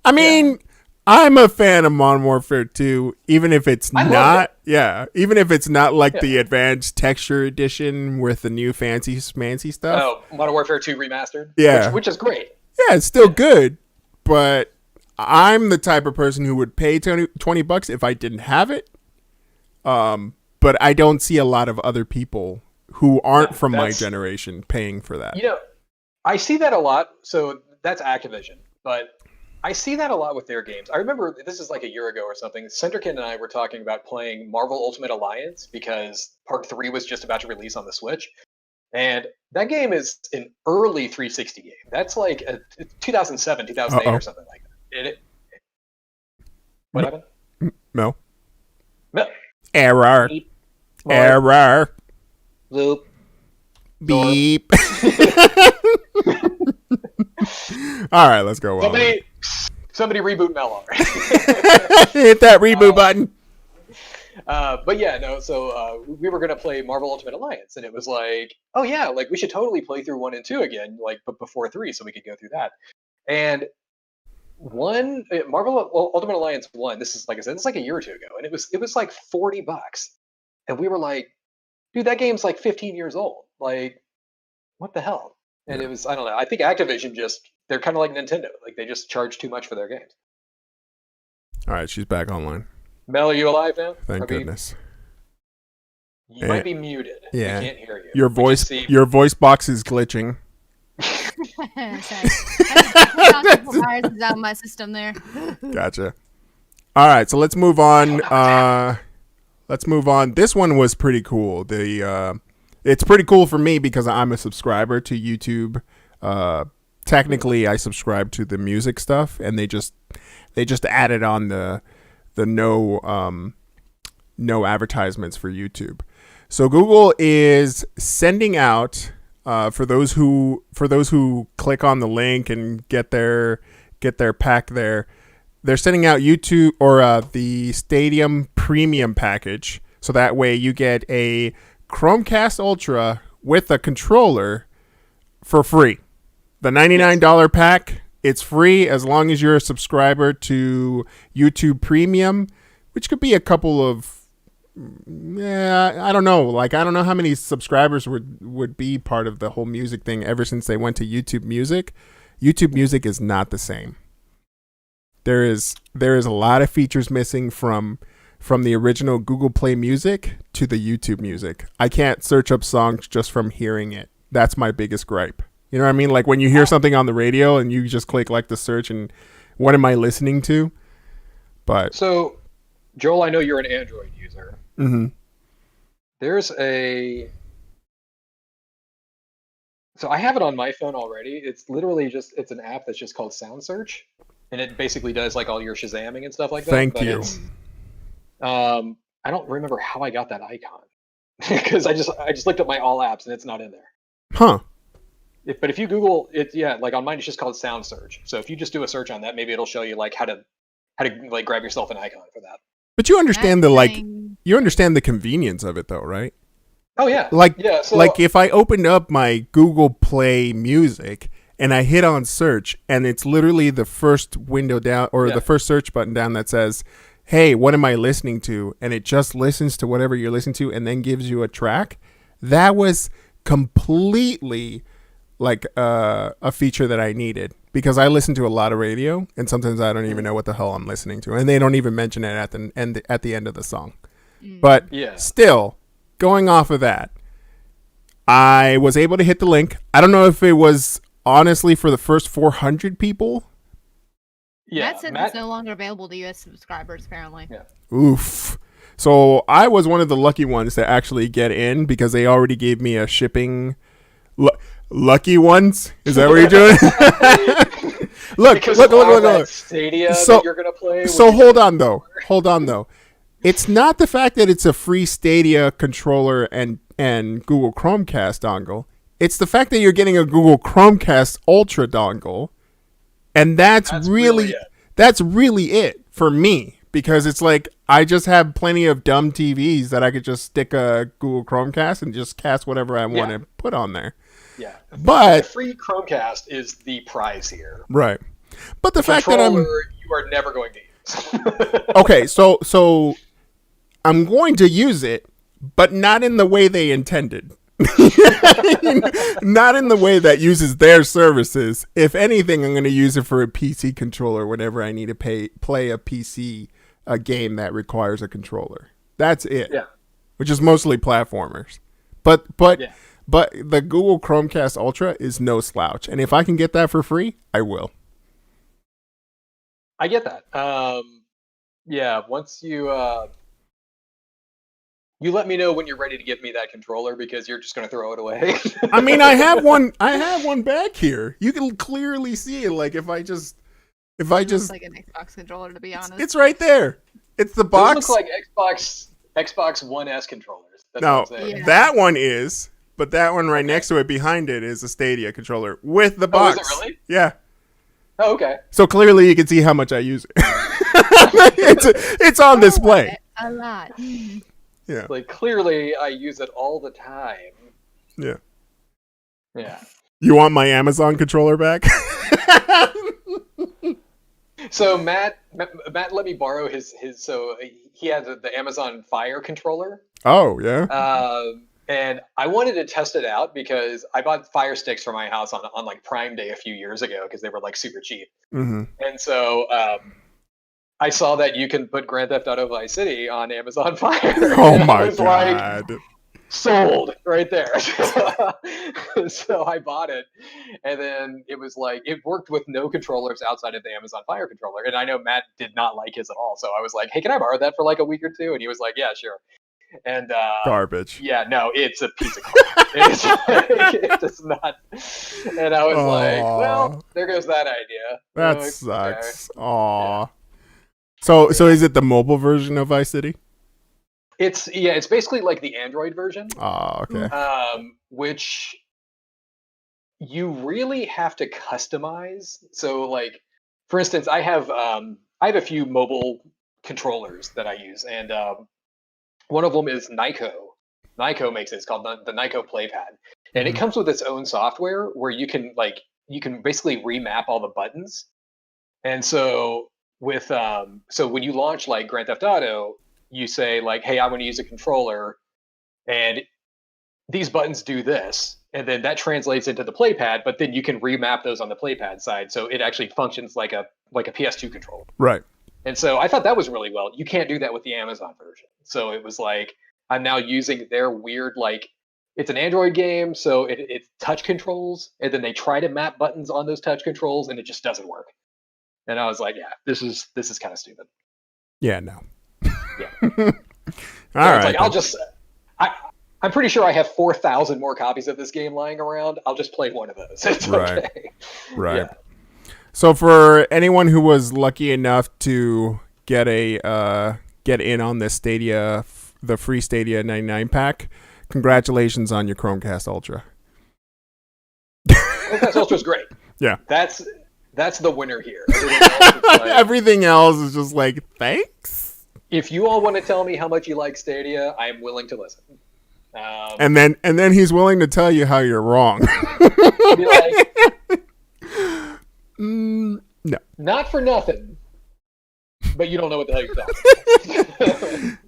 I mean, I'm a fan of Modern Warfare 2, even if it's not like the advanced texture edition with the new fancy stuff. Oh, Modern Warfare 2 remastered? Yeah. Which is great. Yeah, it's still good, but I'm the type of person who would pay $20 if I didn't have it. But I don't see a lot of other people who aren't from my generation paying for that. You know, I see that a lot. So that's Activision, but I see that a lot with their games. I remember, this is like a year ago or something, Centrican and I were talking about playing Marvel Ultimate Alliance because Part 3 was just about to release on the Switch. And that game is an early 360 game. That's like a 2007, 2008 or something like that. What happened? No. No. Error. Beep. Error. Loop. Beep. All right, let's go. Somebody reboot Melon. Hit that reboot button. But yeah, no. So we were gonna play Marvel Ultimate Alliance, and it was like, oh yeah, like we should totally play through 1 and 2 again, like but before 3, so we could go through that. And Marvel Ultimate Alliance 1. This is, like I said, it's like a year or two ago, and it was like $40, and we were like, dude, that game's like 15 years old. Like, what the hell? And it was, I don't know. I think Activision they're kind of like Nintendo. Like, they just charge too much for their games. All right, she's back online. Mel, are you alive now? Thank goodness. You might be muted. Yeah. I can't hear you. Your voice box is glitching. Sorry. I put viruses out of my system there. Gotcha. All right, so let's move on. This one was pretty cool. It's pretty cool for me because I'm a subscriber to YouTube. Technically, I subscribe to the music stuff, and they just added on the no advertisements for YouTube. So Google is sending out for those who click on the link and get their pack there. They're sending out YouTube or the Stadium Premium package, so that way you get a Chromecast Ultra with a controller for free. The $99 pack It's free as long as you're a subscriber to YouTube Premium, which could be a couple of, I don't know. Like, I don't know how many subscribers would be part of the whole music thing ever since they went to YouTube Music. YouTube Music is not the same. There is a lot of features missing from the original Google Play Music to the YouTube Music. I can't search up songs just from hearing it. That's my biggest gripe. You know what I mean? Like when you hear something on the radio and you just click like the search and what am I listening to? But so, Joel, I know you're an Android user. Mm-hmm. There's so I have it on my phone already. It's literally it's an app that's just called Sound Search, and it basically does like all your Shazamming and stuff like that. Thank you. I don't remember how I got that icon because I just looked at my all apps and it's not in there. Huh. But if you Google it, like on mine, it's just called Sound Search. So if you just do a search on that, maybe it'll show you like how to like grab yourself an icon for that. But you understand you understand the convenience of it though, right? Oh yeah. So like if I opened up my Google Play Music and I hit on search and it's literally the first window down or the first search button down that says, hey, what am I listening to? And it just listens to whatever you're listening to and then gives you a track. That was completely like a feature that I needed because I listen to a lot of radio and sometimes I don't even know what the hell I'm listening to. And they don't even mention it at the end of the song. But still, going off of that, I was able to hit the link. I don't know if it was honestly for the first 400 people. Yeah, Matt said it's no longer available to U.S. subscribers, apparently. Yeah. Oof. So I was one of the lucky ones to actually get in because they already gave me a shipping. Lucky ones? Is that what you're doing? look. Stadia that you're gonna play. So hold on though. It's not the fact that it's a free Stadia controller and Google Chromecast dongle. It's the fact that you're getting a Google Chromecast Ultra dongle, and that's really it for me because it's like I just have plenty of dumb TVs that I could just stick a Google Chromecast and just cast whatever I want to put on there. Yeah, but the free Chromecast is the prize here, right? But the fact that you are never going to use. Okay, so I'm going to use it, but not in the way they intended. Not in the way that uses their services. If anything, I'm going to use it for a PC controller whenever I need to play a PC game that requires a controller. That's it. Yeah, which is mostly platformers. But the Google Chromecast Ultra is no slouch, and if I can get that for free, I will. I get that. Once you let me know when you're ready to give me that controller because you're just going to throw it away. I mean, I have one back here. You can clearly see it. Like if I just looks like an Xbox controller, to be honest. It's right there. It's the box. Those look like Xbox One S controllers. That's no, what I'm saying. that one is, but that one right next to it, behind it, is a Stadia controller with the box. Oh, is it really? Yeah. Oh, okay. So clearly, you can see how much I use it. it's on display. A lot. Yeah. Like clearly, I use it all the time. Yeah. Yeah. You want my Amazon controller back? So Matt let me borrow his. So he has the Amazon Fire controller. Oh yeah. And I wanted to test it out because I bought Fire Sticks for my house on like Prime Day a few years ago because they were like super cheap. Mm-hmm. And so I saw that you can put Grand Theft Auto Vice City on Amazon Fire. Oh my god. Like, sold right there. So I bought it, and then it was like it worked with no controllers outside of the Amazon Fire controller. And I know Matt did not like his at all, so I was like, "Hey, can I borrow that for like a week or two?" And he was like, "Yeah, sure." And garbage. Yeah, no, it's a piece of crap. It does not. And I was like, "Well, there goes that idea." That like, sucks. Okay. Aw. Yeah. So is it the mobile version of Vice City? It's basically like the Android version. Oh, okay. Which you really have to customize. So, like, for instance, I have a few mobile controllers that I use, and one of them is Nyko. Nyko makes it. It's called the Nyko PlayPad, and it comes with its own software where you can like you can basically remap all the buttons. And so with so when you launch like Grand Theft Auto, you say like, hey, I want to use a controller, and these buttons do this, and then that translates into the playpad, but then you can remap those on the playpad side, so it actually functions like a PS2 controller. Right. And so I thought that was really well. You can't do that with the Amazon version. So it was like I'm now using their weird, like, it's an Android game, so it's touch controls, and then they try to map buttons on those touch controls, and it just doesn't work. And I was like, yeah, this is kind of stupid. Yeah, no. Yeah. All right. Like, I'm pretty sure I have 4,000 more copies of this game lying around. I'll just play one of those. It's Right. okay. Right. Yeah. So for anyone who was lucky enough to get in on this Stadia, the free Stadia 99 pack, congratulations on your Chromecast Ultra. Chromecast Ultra is great. Yeah. That's the winner here. Everything else Everything else is is like, just like, thanks. if you all want to tell me how much you like Stadia, I am willing to listen. And then he's willing to tell you how you're wrong. Be like, No. not for nothing, but you don't know what the hell you're talking about.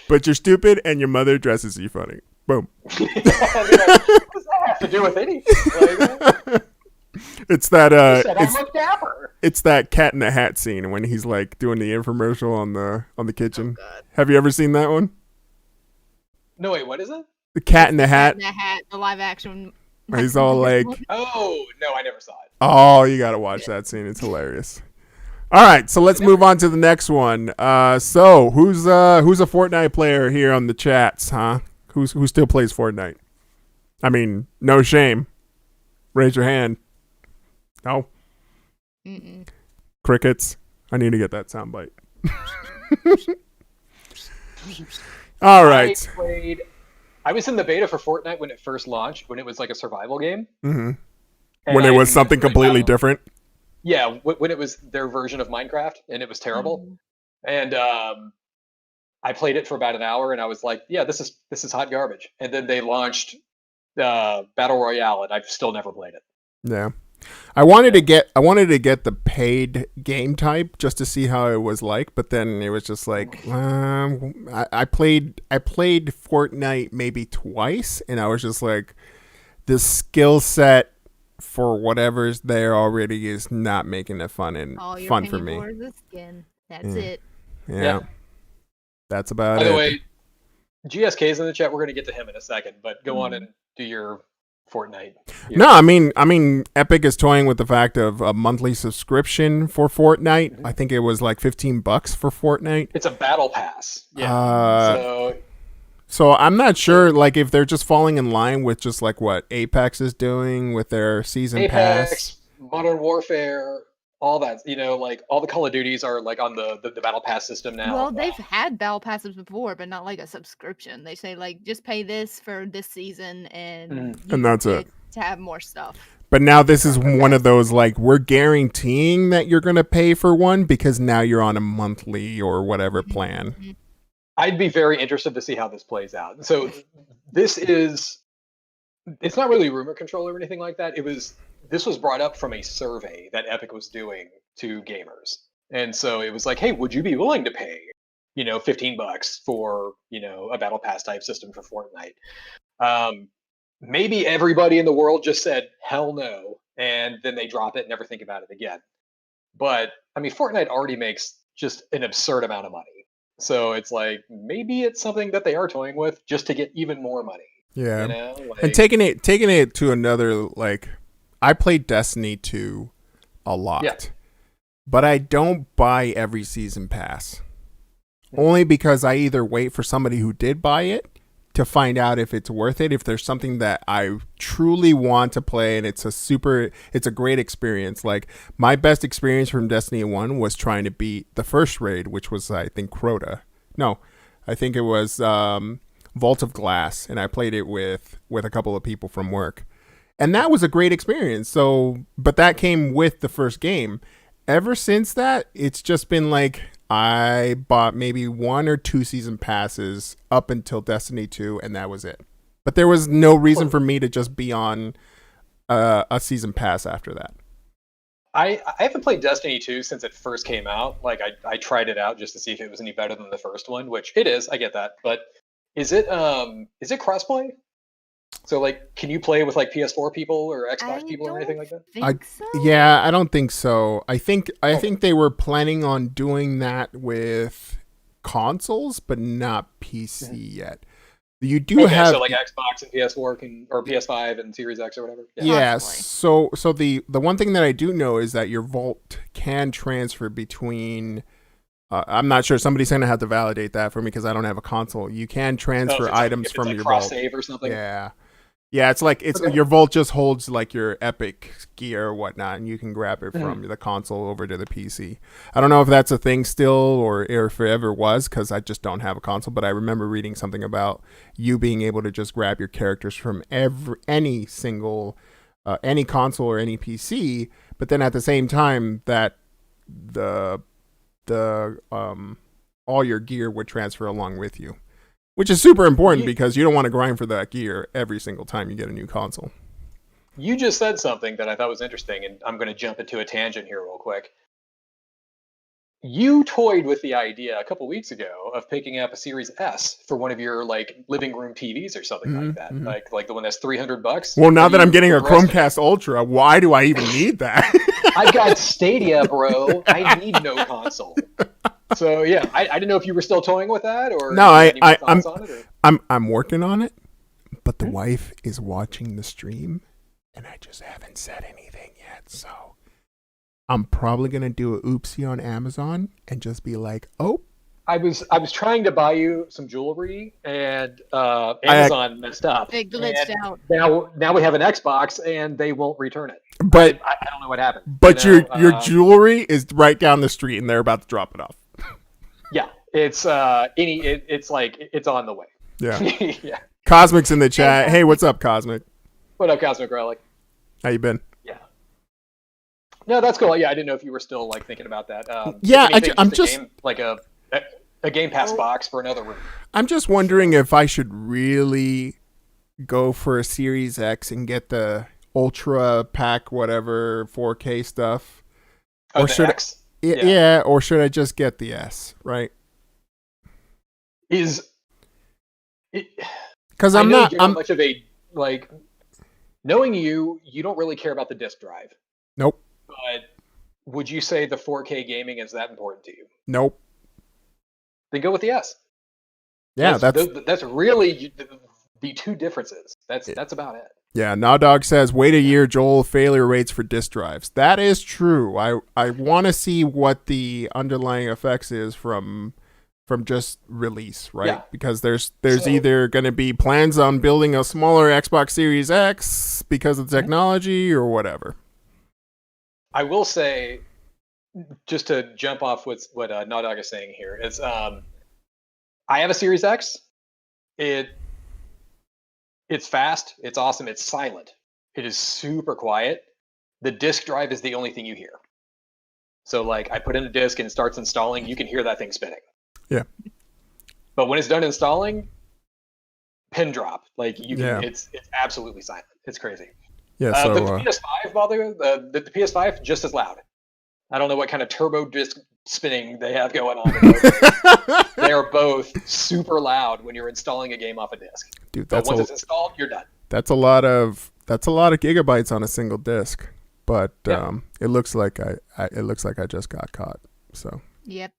But you're stupid and your mother dresses you funny. Boom. I mean, like, what does that have to do with anything? Like, It's that said I look dapper. it's that Cat in the Hat scene when he's like doing the infomercial on the kitchen. Oh, God. Have you ever seen that one? No, wait, what is it? The Cat in the Hat. The hat, the live action. He's all like, Oh, no, I never saw it. oh, you gotta watch that scene. It's hilarious. All right, so let's move on to the next one. So who's a Fortnite player here on the chats, huh? Who still plays Fortnite? I mean, no shame. Raise your hand. No. Mm-mm. Crickets. I need to get that soundbite. All right. I was in the beta for Fortnite when it first launched, when it was like a survival game. Mm-hmm. And When it I was something really completely battled- different. Yeah, when it was their version of Minecraft, and it was terrible. And I played it for about an hour, and I was like, "Yeah, this is hot garbage." And then they launched Battle Royale, and I've still never played it. Yeah. I wanted to get the paid game type just to see how it was like, but then it was just like I played Fortnite maybe twice, and I was just like, the skill set for whatever's there already is not making it fun for me. For the skin. That's Yeah. it. Yeah. That's about By it. the way, GSK's in the chat. We're going to get to him in a second, but go on and do your Fortnite. No, I mean, Epic is toying with the fact of a monthly subscription for Fortnite. I think it was like $15 for Fortnite. It's a battle pass. Yeah. So I'm not sure, like, if they're just falling in line with just like what Apex is doing with their season pass. Apex, Modern Warfare, all that. Like all the Call of Duties are like on the battle pass system now. Well, they've had battle passes before, but not like a subscription. They say like just pay this for this season, and And that's it. To have more stuff. But now this is one of those, like, we're guaranteeing that you're going to pay for one because now you're on a monthly or whatever plan. I'd be very interested to see how this plays out. So it's not really rumor control or anything like that. This was brought up from a survey that Epic was doing to gamers. And so it was like, hey, would you be willing to pay, $15 for, a battle pass type system for Fortnite? Maybe everybody in the world just said, hell no. And then they drop it and never think about it again. But I mean, Fortnite already makes just an absurd amount of money. So it's like, maybe it's something that they are toying with just to get even more money. Yeah. Like, And taking it to another, like, I played Destiny 2 a lot. Yeah. But I don't buy every season pass. Only because I either wait for somebody who did buy it to find out if it's worth it, if there's something that I truly want to play and it's a great experience. Like, my best experience from Destiny 1 was trying to beat the first raid, which was, I think, Crota. No, I think it was Vault of Glass, and I played it with a couple of people from work. And that was a great experience. So, but that came with the first game. Ever since that, it's just been like, I bought maybe 1 or 2 season passes up until Destiny 2, and that was it. But there was no reason for me to just be on a season pass after that. I haven't played Destiny 2 since it first came out. Like I tried it out just to see if it was any better than the first one, which it is. I get that, but is it crossplay? So like, can you play with like PS4 people or Xbox people or anything like that? Yeah, I don't think so. I think they were planning on doing that with consoles, but not PC yet. You do have so like Xbox and PS4 or PS5 and Series X or whatever. Yeah. So the one thing that I do know is that your vault can transfer between. I'm not sure. Somebody's going to have to validate that for me because I don't have a console. You can transfer items from your vault. Cross-save or something. Yeah, it's like your vault just holds like your Epic gear or whatnot, and you can grab it from the console over to the PC. I don't know if that's a thing still or if it ever was, because I just don't have a console. But I remember reading something about you being able to just grab your characters from any console or any PC. But then at the same time, that the all your gear would transfer along with you. Which is super important because you don't want to grind for that gear every single time you get a new console. You just said something that I thought was interesting, and I'm going to jump into a tangent here real quick. You toyed with the idea a couple weeks ago of picking up a Series S for one of your like living room TVs or something like that, like the one that's $300. Well, now that I'm getting a Chromecast Ultra, why do I even need that? I've got Stadia, bro. I need no console. So yeah, I didn't know if you were still toying with that or no. I'm working on it, but the wife is watching the stream, and I just haven't said anything yet. So I'm probably gonna do a oopsie on Amazon and just be like, oh. I was trying to buy you some jewelry, and Amazon messed up. They glitched out. Now we have an Xbox, and they won't return it. But I don't know what happened. But your jewelry is right down the street, and they're about to drop it off. Yeah, it's it's on the way. Yeah. Yeah. Cosmic's in the chat. Hey, what's up, Cosmic? What up, Cosmic Relic? How you been? Yeah. No, that's cool. Yeah, I didn't know if you were still like thinking about that. I'm just like a Game Pass box for another room. I'm just wondering if I should really go for a Series X and get the Ultra pack, whatever 4K stuff, or should X? Yeah, or should I just get the S? Right? Because I'm not much of a like knowing you don't really care about the disk drive. Nope. But would you say the 4K gaming is that important to you? Nope. Then go with the S. Yeah, that's really the two differences. That's about it. Yeah, Nawdog says, wait a year, Joel, failure rates for disk drives. That is true. I want to see what the underlying effects is from just release, right? Yeah. Because there's either going to be plans on building a smaller Xbox Series X because of the technology or whatever. I will say, just to jump off what Nawdog is saying here, is I have a Series X. It's fast, it's awesome, it's silent. It is super quiet. The disk drive is the only thing you hear. So like I put in a disk and it starts installing, you can hear that thing spinning. Yeah. But when it's done installing, pin drop. Like it's absolutely silent. It's crazy. Yeah. So but the PS5, by the way, the PS5 just as loud. I don't know what kind of turbo disk spinning they have going on. They are both super loud when you're installing a game off a disk. Dude, once it's installed, you're done. That's a lot of gigabytes on a single disk. But it looks like I just got caught. So. Yep.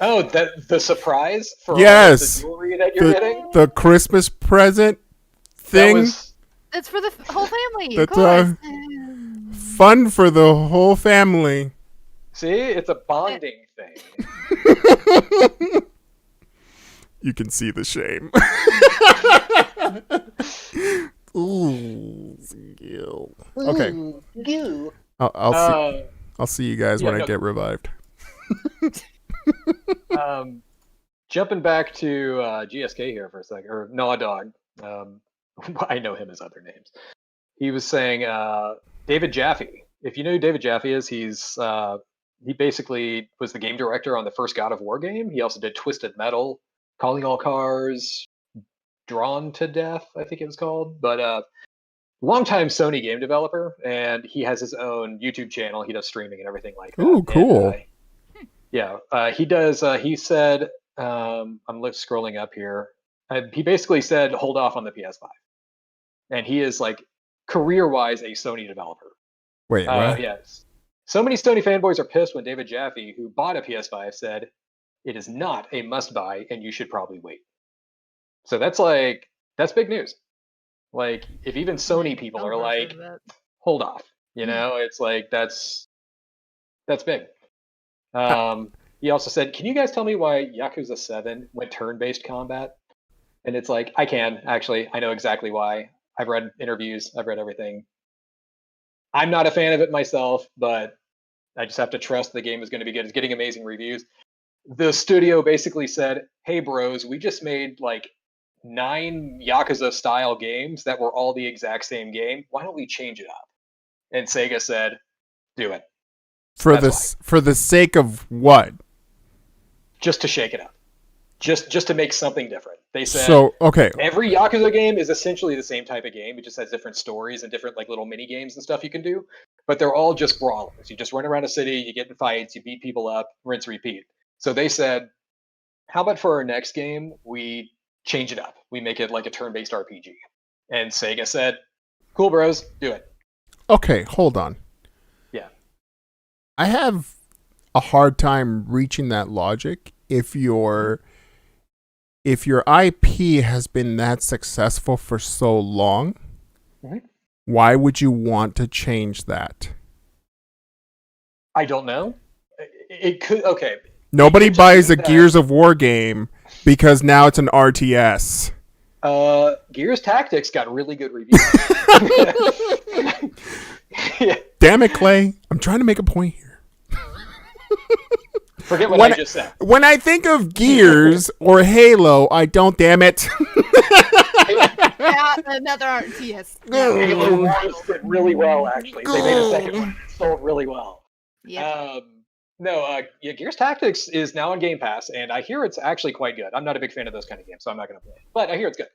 Oh, the surprise for all the jewelry that you're getting? The Christmas present thing. That's for the whole family. That's fun for the whole family. See, it's a bonding thing. You can see the shame. Ooh, okay. I'll see you guys when I get revived. Jumping back to GSK here for a second, or Nawdog. I know him as other names. He was saying David Jaffe. If you know who David Jaffe is, he basically was the game director on the first God of War game. He also did Twisted Metal, Calling All Cars, Drawn to Death, I think it was called. But longtime Sony game developer, and he has his own YouTube channel. He does streaming and everything like that. Ooh, cool. He does. He said, I'm scrolling up here. He basically said, hold off on the PS5. And he is like career-wise a Sony developer. Wait, what? Yes. So many Sony fanboys are pissed when David Jaffe, who bought a PS5, said, it is not a must-buy and you should probably wait. So that's big news. Like, if even Sony people are like, hold off, it's like, that's big. He also said, can you guys tell me why Yakuza 7 went turn-based combat? And it's like, I can, actually. I know exactly why. I've read interviews. I've read everything. I'm not a fan of it myself, but I just have to trust the game is going to be good. It's getting amazing reviews. The studio basically said, hey, bros, we just made like 9 Yakuza-style games that were all the exact same game. Why don't we change it up? And Sega said, do it. For the sake of what? Just to shake it up. Just to make something different. They said every Yakuza game is essentially the same type of game. It just has different stories and different like little mini games and stuff you can do. But they're all just brawlers. You just run around a city, you get in fights, you beat people up, rinse, repeat. So they said, how about for our next game, we change it up. We make it like a turn-based RPG. And Sega said, cool, bros, do it. Okay, hold on. Yeah. I have a hard time reaching that logic if your IP has been that successful for so long. Mm-hmm. Why would you want to change that? I don't know. It could. Okay. Nobody buys a Gears of War game because now it's an RTS. Gears Tactics got really good reviews. Yeah. Damn it, Clay. I'm trying to make a point here. Forget what I just said. When I think of Gears or Halo, I don't, damn it. Another RTS. Halo Wars did really well, actually. They made a second one that sold really well. Yeah. Gears Tactics is now on Game Pass, and I hear it's actually quite good. I'm not a big fan of those kind of games, so I'm not going to play it. But I hear it's good.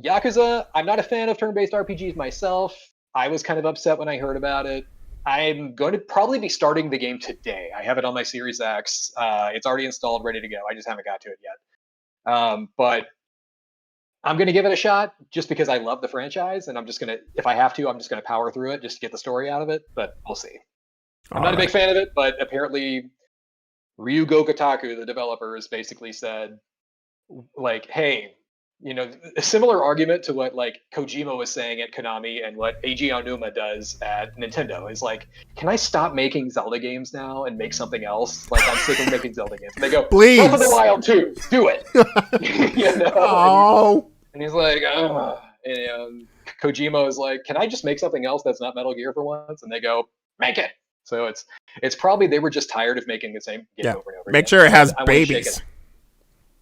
Yakuza, I'm not a fan of turn-based RPGs myself. I was kind of upset when I heard about it. I'm going to probably be starting the game today. I have it on my Series X. It's already installed, ready to go. I just haven't got to it yet. But I'm going to give it a shot just because I love the franchise, and I'm just going to, if I have to, I'm just going to power through it just to get the story out of it, but we'll see. I'm not a big fan of it, but apparently Ryugo Kotaku, the developers, basically said, like, hey, a similar argument to what like Kojima was saying at Konami and what Eiji Aonuma does at Nintendo is like, can I stop making Zelda games now and make something else? Like, I'm sick of making Zelda games. And they go, please, Breath of the Wild 2, do it. Oh. And he's like, oh. And Kojima is like, can I just make something else that's not Metal Gear for once? And they go, make it. So it's probably they were just tired of making the same game over and over again. Make sure it has babies.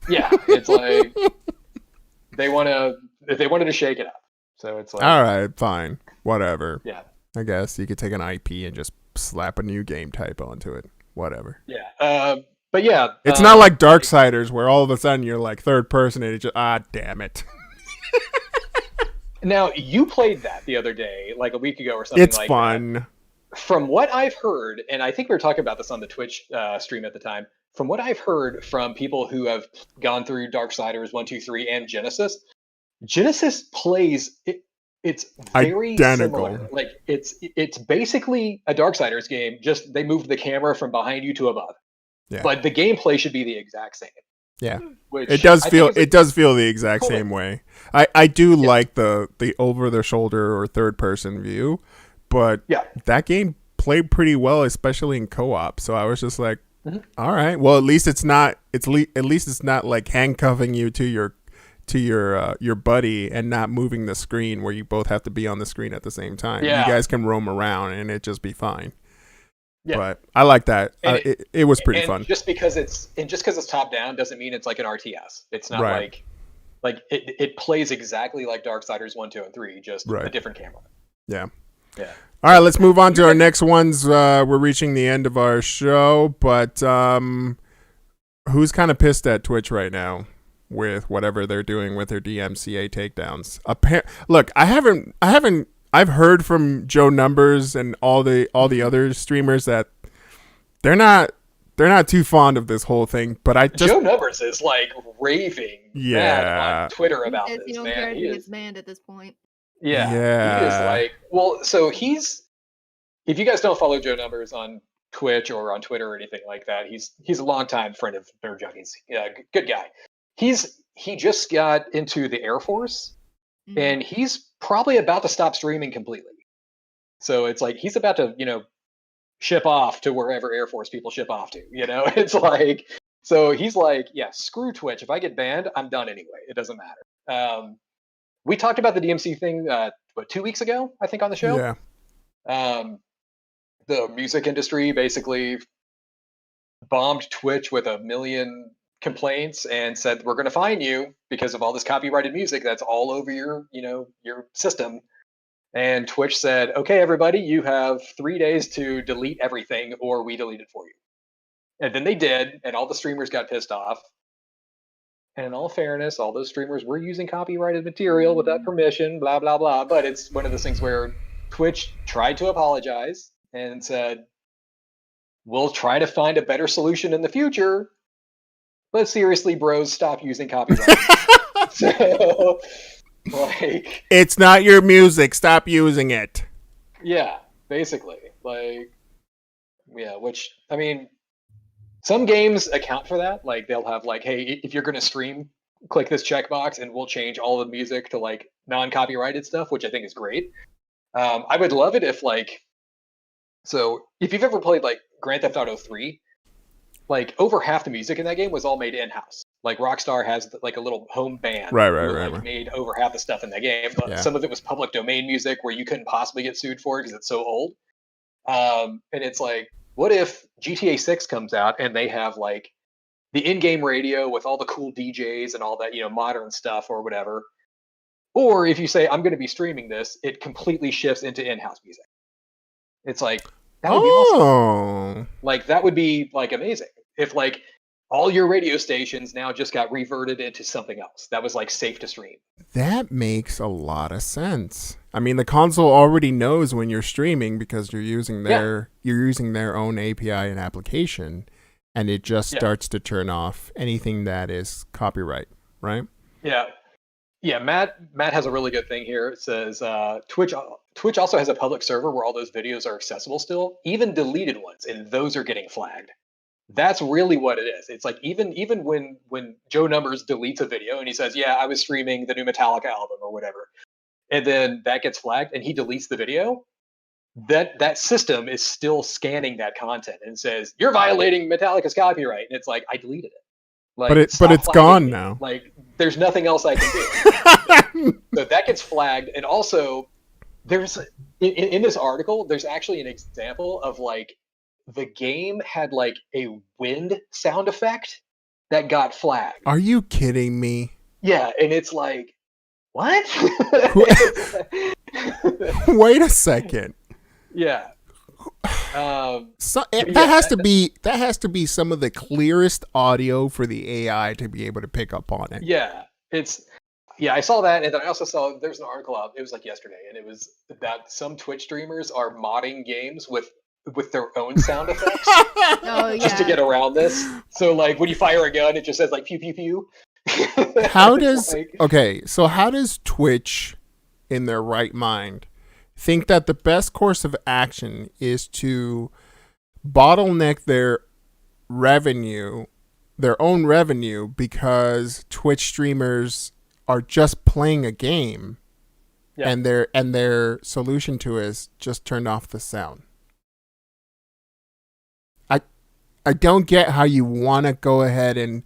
Yeah, it's like if they wanted to shake it up. So it's like, all right, fine, whatever. Yeah, I guess you could take an IP and just slap a new game type onto it. Whatever. Yeah, but yeah, it's not like Darksiders where all of a sudden you're like third person and it just damn it. Now you played that the other day, like a week ago or something. It's like fun. That. From what I've heard, and I think we were talking about this on the Twitch stream at the time, from what I've heard from people who have gone through Darksiders 1, 2, 3, and Genesis plays it's very identical. Similar. Like it's basically a Darksiders game, just they moved the camera from behind you to above. Yeah. But the gameplay should be the exact same. Yeah. It does feel the exact same way. I do like the over the shoulder or third person view. But that game played pretty well, especially in co-op. So I was just like, all right, well, at least it's not like handcuffing you to your buddy and not moving the screen where you both have to be on the screen at the same time. Yeah. You guys can roam around and it just be fine. Yeah. But I like that. It was pretty fun. Just because it's top down doesn't mean it's like an RTS. It's not like it plays exactly like Darksiders 1, 2, and 3, just a different camera. Yeah. Yeah. All right, let's move on to our next ones. We're reaching the end of our show, but who's kind of pissed at Twitch right now with whatever they're doing with their DMCA takedowns? Look, I haven't I've heard from Joe Numbers and all the other streamers that they're not too fond of this whole thing. But I just Joe Numbers is like raving mad yeah on Twitter He about says he this, don't care man. if He he gets is, banned at this point. yeah, he is yeah like, well, so he's, if you guys don't follow Joe Numbers on Twitch or on Twitter or anything like that, he's a longtime friend of Nerd Junkies. Yeah, good guy. He just got into the Air Force, Mhm. and he's probably about to stop streaming completely. So it's like he's about to, ship off to wherever Air Force people ship off to. It's like, so he's like, yeah, screw Twitch. If I get banned, I'm done anyway. It doesn't matter. We talked about the DMC thing, 2 weeks ago, I think, on the show. yeah. The music industry basically bombed Twitch with 1 million complaints and said, we're going to fine you because of all this copyrighted music that's all over your system. And Twitch said, okay, everybody, you have 3 days to delete everything or we delete it for you. And then they did, and all the streamers got pissed off. And in all fairness, all those streamers were using copyrighted material without permission, blah, blah, blah. But it's one of those things where Twitch tried to apologize and said, we'll try to find a better solution in the future. But seriously, bros, stop using copyright. So, like, It's not your music. Stop using it. yeah, basically. Like, yeah, which, I mean, some games account for that. Like, they'll have, like, hey, if you're going to stream, click this checkbox and we'll change all the music to, like, non-copyrighted stuff, which I think is great. I would love it if, like, so if you've ever played, like, Grand Theft Auto 3, like, over half the music in that game was all made in-house. Like, Rockstar has, like, a little home band Right. made over half the stuff in that game. But Yeah. some of it was public domain music where you couldn't possibly get sued for it because it's so old. And it's like, what if GTA 6 comes out and they have, like, the in-game radio with all the cool DJs and all that, modern stuff or whatever. Or if you say, I'm going to be streaming this, it completely shifts into in-house music. It's like, that would be awesome. Like, that would be, like, amazing. If, like, all your radio stations now just got reverted into something else that was, like, safe to stream. That makes a lot of sense. I mean, the console already knows when you're streaming because you're using their own API and application, and it just starts to turn off anything that is copyright, right? Yeah. Matt has a really good thing here. It says Twitch also has a public server where all those videos are accessible still, even deleted ones, and those are getting flagged. That's really what it is. It's like even when Joe Numbers deletes a video and he says, yeah, I was streaming the new Metallica album or whatever, and then that gets flagged and he deletes the video, that system is still scanning that content and says, you're violating Metallica's copyright. And it's like, I deleted it. Like, but it's gone now. Like, there's nothing else I can do. So that gets flagged. And also, there's in this article, there's actually an example of, like, the game had, like, a wind sound effect that got flagged. Are you kidding me? Yeah, and it's like, what? Wait a second. Yeah. That has to be some of the clearest audio for the AI to be able to pick up on it. Yeah, I saw that, and then I also saw there's an article out. It was like yesterday, and it was that some Twitch streamers are modding games with their own sound effects just to get around this. So, like, when you fire a gun, it just says, like, pew pew pew. How does how does Twitch, in their right mind, think that the best course of action is to bottleneck their own revenue, because Twitch streamers are just playing a game, and their solution to it is just turn off the sound? I don't get how you want to go ahead and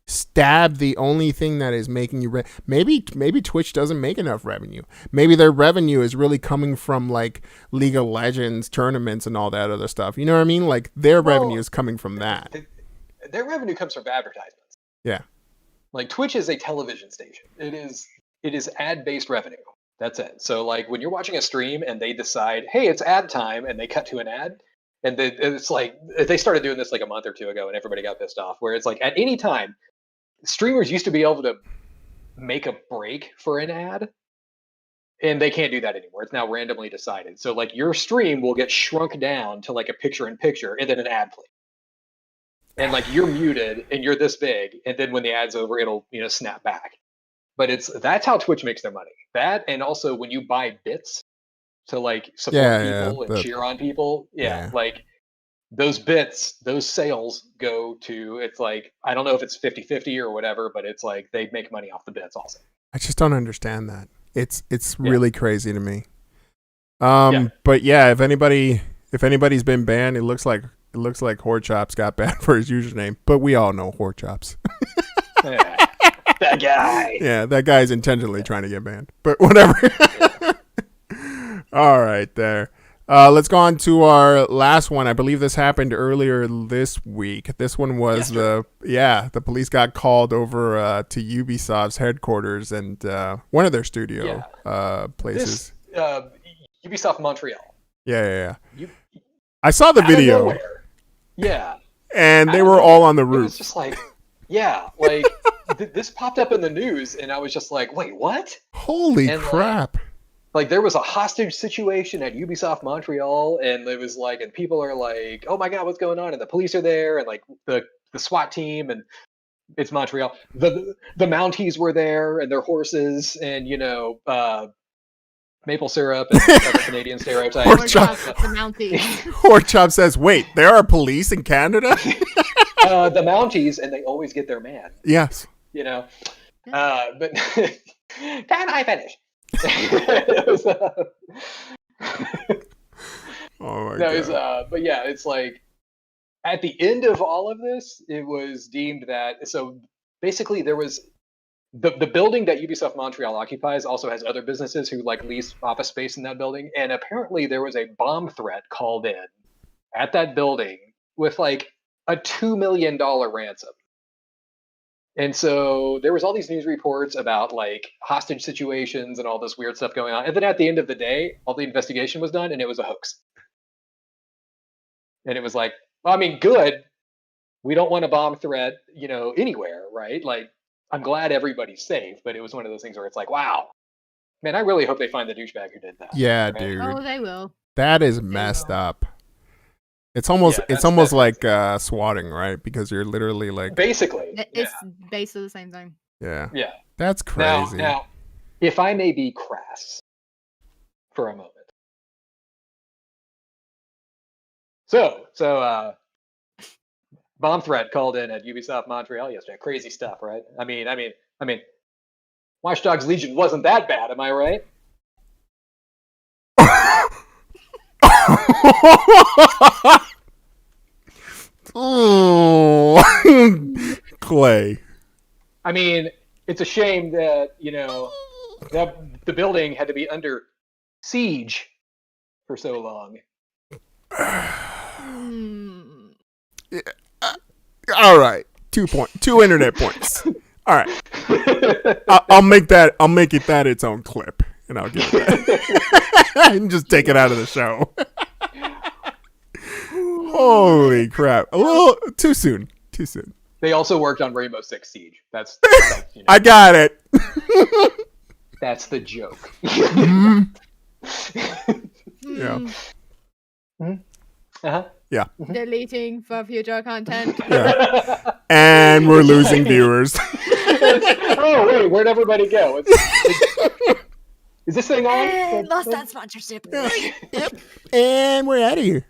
stab the only thing that is making you maybe Twitch doesn't make enough revenue. Maybe their revenue is really coming from, like, League of Legends tournaments and all that other stuff. You know what I mean? Like, their revenue is coming from that. Their revenue comes from advertisements. Yeah. Like, Twitch is a television station. It is ad-based revenue. That's it. So, like, when you're watching a stream and they decide, hey, it's ad time, and they cut to an ad, and it's like, they started doing this like a month or two ago, and everybody got pissed off, where it's like, at any time, streamers used to be able to make a break for an ad, And they can't do that anymore. It's now randomly decided. So like your stream will get shrunk down to like a picture-in-picture and then an ad play. And like you're muted and you're this big, and then when the ad's over, it'll snap back. But that's how Twitch makes their money. That, and also when you buy bits to like support people and cheer on people, like those bits, those sales go to, it's like, I don't know if it's 50-50 or whatever, but it's like they make money off the bits also. I just don't understand that. It's really crazy to me. But yeah, if anybody's been banned, it looks like Horchops got banned for his username, but we all know Horchops. That guy. Yeah, that guy's intentionally trying to get banned, but whatever. All right, there. Let's go on to our last one. I believe this happened earlier this week. This one was the police got called over to Ubisoft's headquarters and one of their studio places. Ubisoft Montreal. Yeah. I saw the video. Yeah. And they were all on the roof. It was just like, this popped up in the news, and I was just like, wait, what? Holy crap. Like there was a hostage situation at Ubisoft Montreal, and it was like, and people are like, oh my God, what's going on? And the police are there, and like the SWAT team, and it's Montreal. The Mounties were there, and their horses, and maple syrup and other Canadian stereotypes. Horchop says, wait, there are police in Canada? The Mounties, and they always get their man. Yes. But can I finish? It was, but yeah, it's like at the end of all of this, it was deemed that, so basically there was the building that Ubisoft Montreal occupies also has other businesses who like lease office space in that building, and apparently there was a bomb threat called in at that building with like a $2 million ransom. And so there was all these news reports about like hostage situations and all this weird stuff going on. And then at the end of the day, all the investigation was done and it was a hoax. And it was like, well, I mean, good. We don't want a bomb threat, anywhere, right? Like, I'm glad everybody's safe, but it was one of those things where it's like, wow, man, I really hope they find the douchebag who did that. Yeah, right? dude. Oh, they will. That is messed up. It's almost like swatting, right? Because you're literally like basically it's basically the same thing. Yeah. Yeah. That's crazy. Now, if I may be crass for a moment. So bomb threat called in at Ubisoft Montreal yesterday. Crazy stuff, right? I mean, Watch Dogs Legion wasn't that bad, am I right? Oh, Clay. I mean, it's a shame that that the building had to be under siege for so long. Yeah. All right, 2 internet points. All right, I'll make it that its own clip, and I'll give it that. And just take it out of the show. Holy crap! A little too soon. They also worked on Rainbow Six Siege. That's I got it. That's the joke. Mm-hmm. Yeah. Mm-hmm. Uh-huh. Yeah. Deleting for future content. Yeah. And we're losing viewers. Oh wait, where'd everybody go? Is this thing on? Lost that sponsorship. Yep. And we're out of here.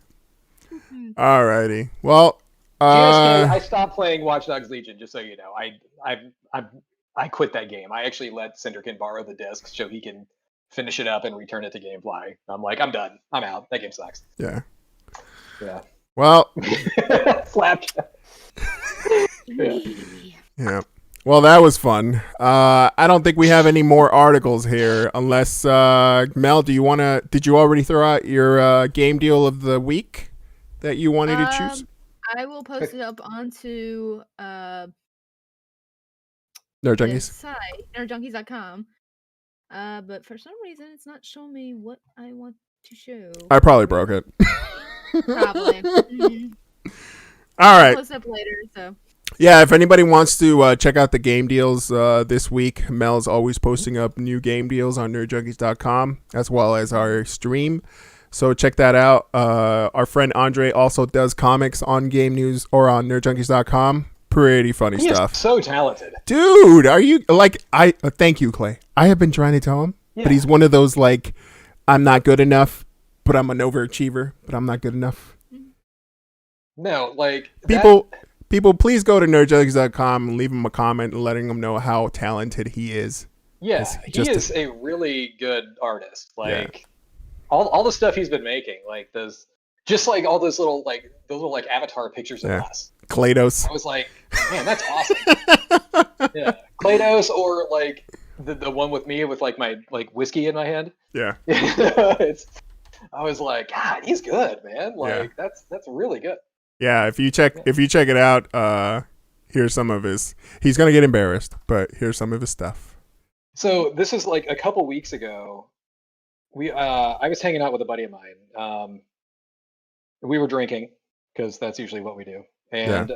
Alrighty. Well, GSK, I stopped playing Watch Dogs Legion, just so you know. I quit that game. I actually let Cinderkin borrow the disc so he can finish it up and return it to GameFly. I'm like, I'm done. I'm out. That game sucks. Yeah. Yeah. Well. Slapshot. Yeah. Well, that was fun. I don't think we have any more articles here, unless Mel, did you already throw out your game deal of the week that you wanted to choose? I will post it up onto Nerd Junkies site, nerdjunkies.com. But for some reason, it's not showing me what I want to show. I probably broke it. Probably. All right. I'll post up later. So. Yeah, if anybody wants to check out the game deals this week, Mel's always posting up new game deals on nerdjunkies.com as well as our stream. So check that out. Our friend Andre also does comics on Game News or on nerdjunkies.com. Pretty funny He stuff. is so talented. Dude, are you like thank you, Clay. I have been trying to tell him, but he's one of those like I'm not good enough, but I'm an overachiever, but I'm not good enough. No, like People, please go to nerdjunkies.com and leave him a comment letting him know how talented he is. Yeah, he is a really good artist. Like all the stuff he's been making, like those, just like all those little avatar pictures of us. Kratos. I was like, man, that's awesome. Yeah, Kratos, or like the one with me with like my whiskey in my hand. Yeah. I was like, God, he's good, man. Like that's really good. Yeah, if you check it out, here's some of his. He's gonna get embarrassed, but here's some of his stuff. So this is like a couple weeks ago. I was hanging out with a buddy of mine. We were drinking because that's usually what we do, and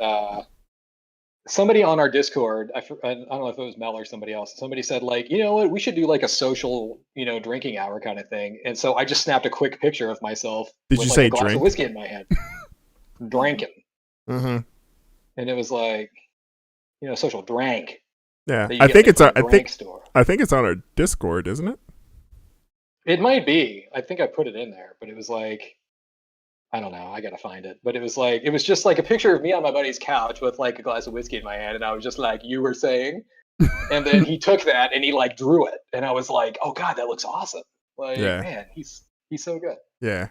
somebody on our Discord, I don't know if it was Mel or somebody else. Somebody said like, you know what, we should do like a social, drinking hour kind of thing. And so I just snapped a quick picture of myself. Did with you like say a glass drink? of whiskey in my hand. Drinking. Mm-hmm. And it was like, social drank. Yeah, I think it's on our Discord, isn't it? It might be. I think I put it in there, but it was like, I don't know. I gotta find it. But it was just like a picture of me on my buddy's couch with like a glass of whiskey in my hand, and I was just like, "You were saying," and then he took that and he like drew it, and I was like, "Oh God, that looks awesome!" Like, man, he's so good. Yeah.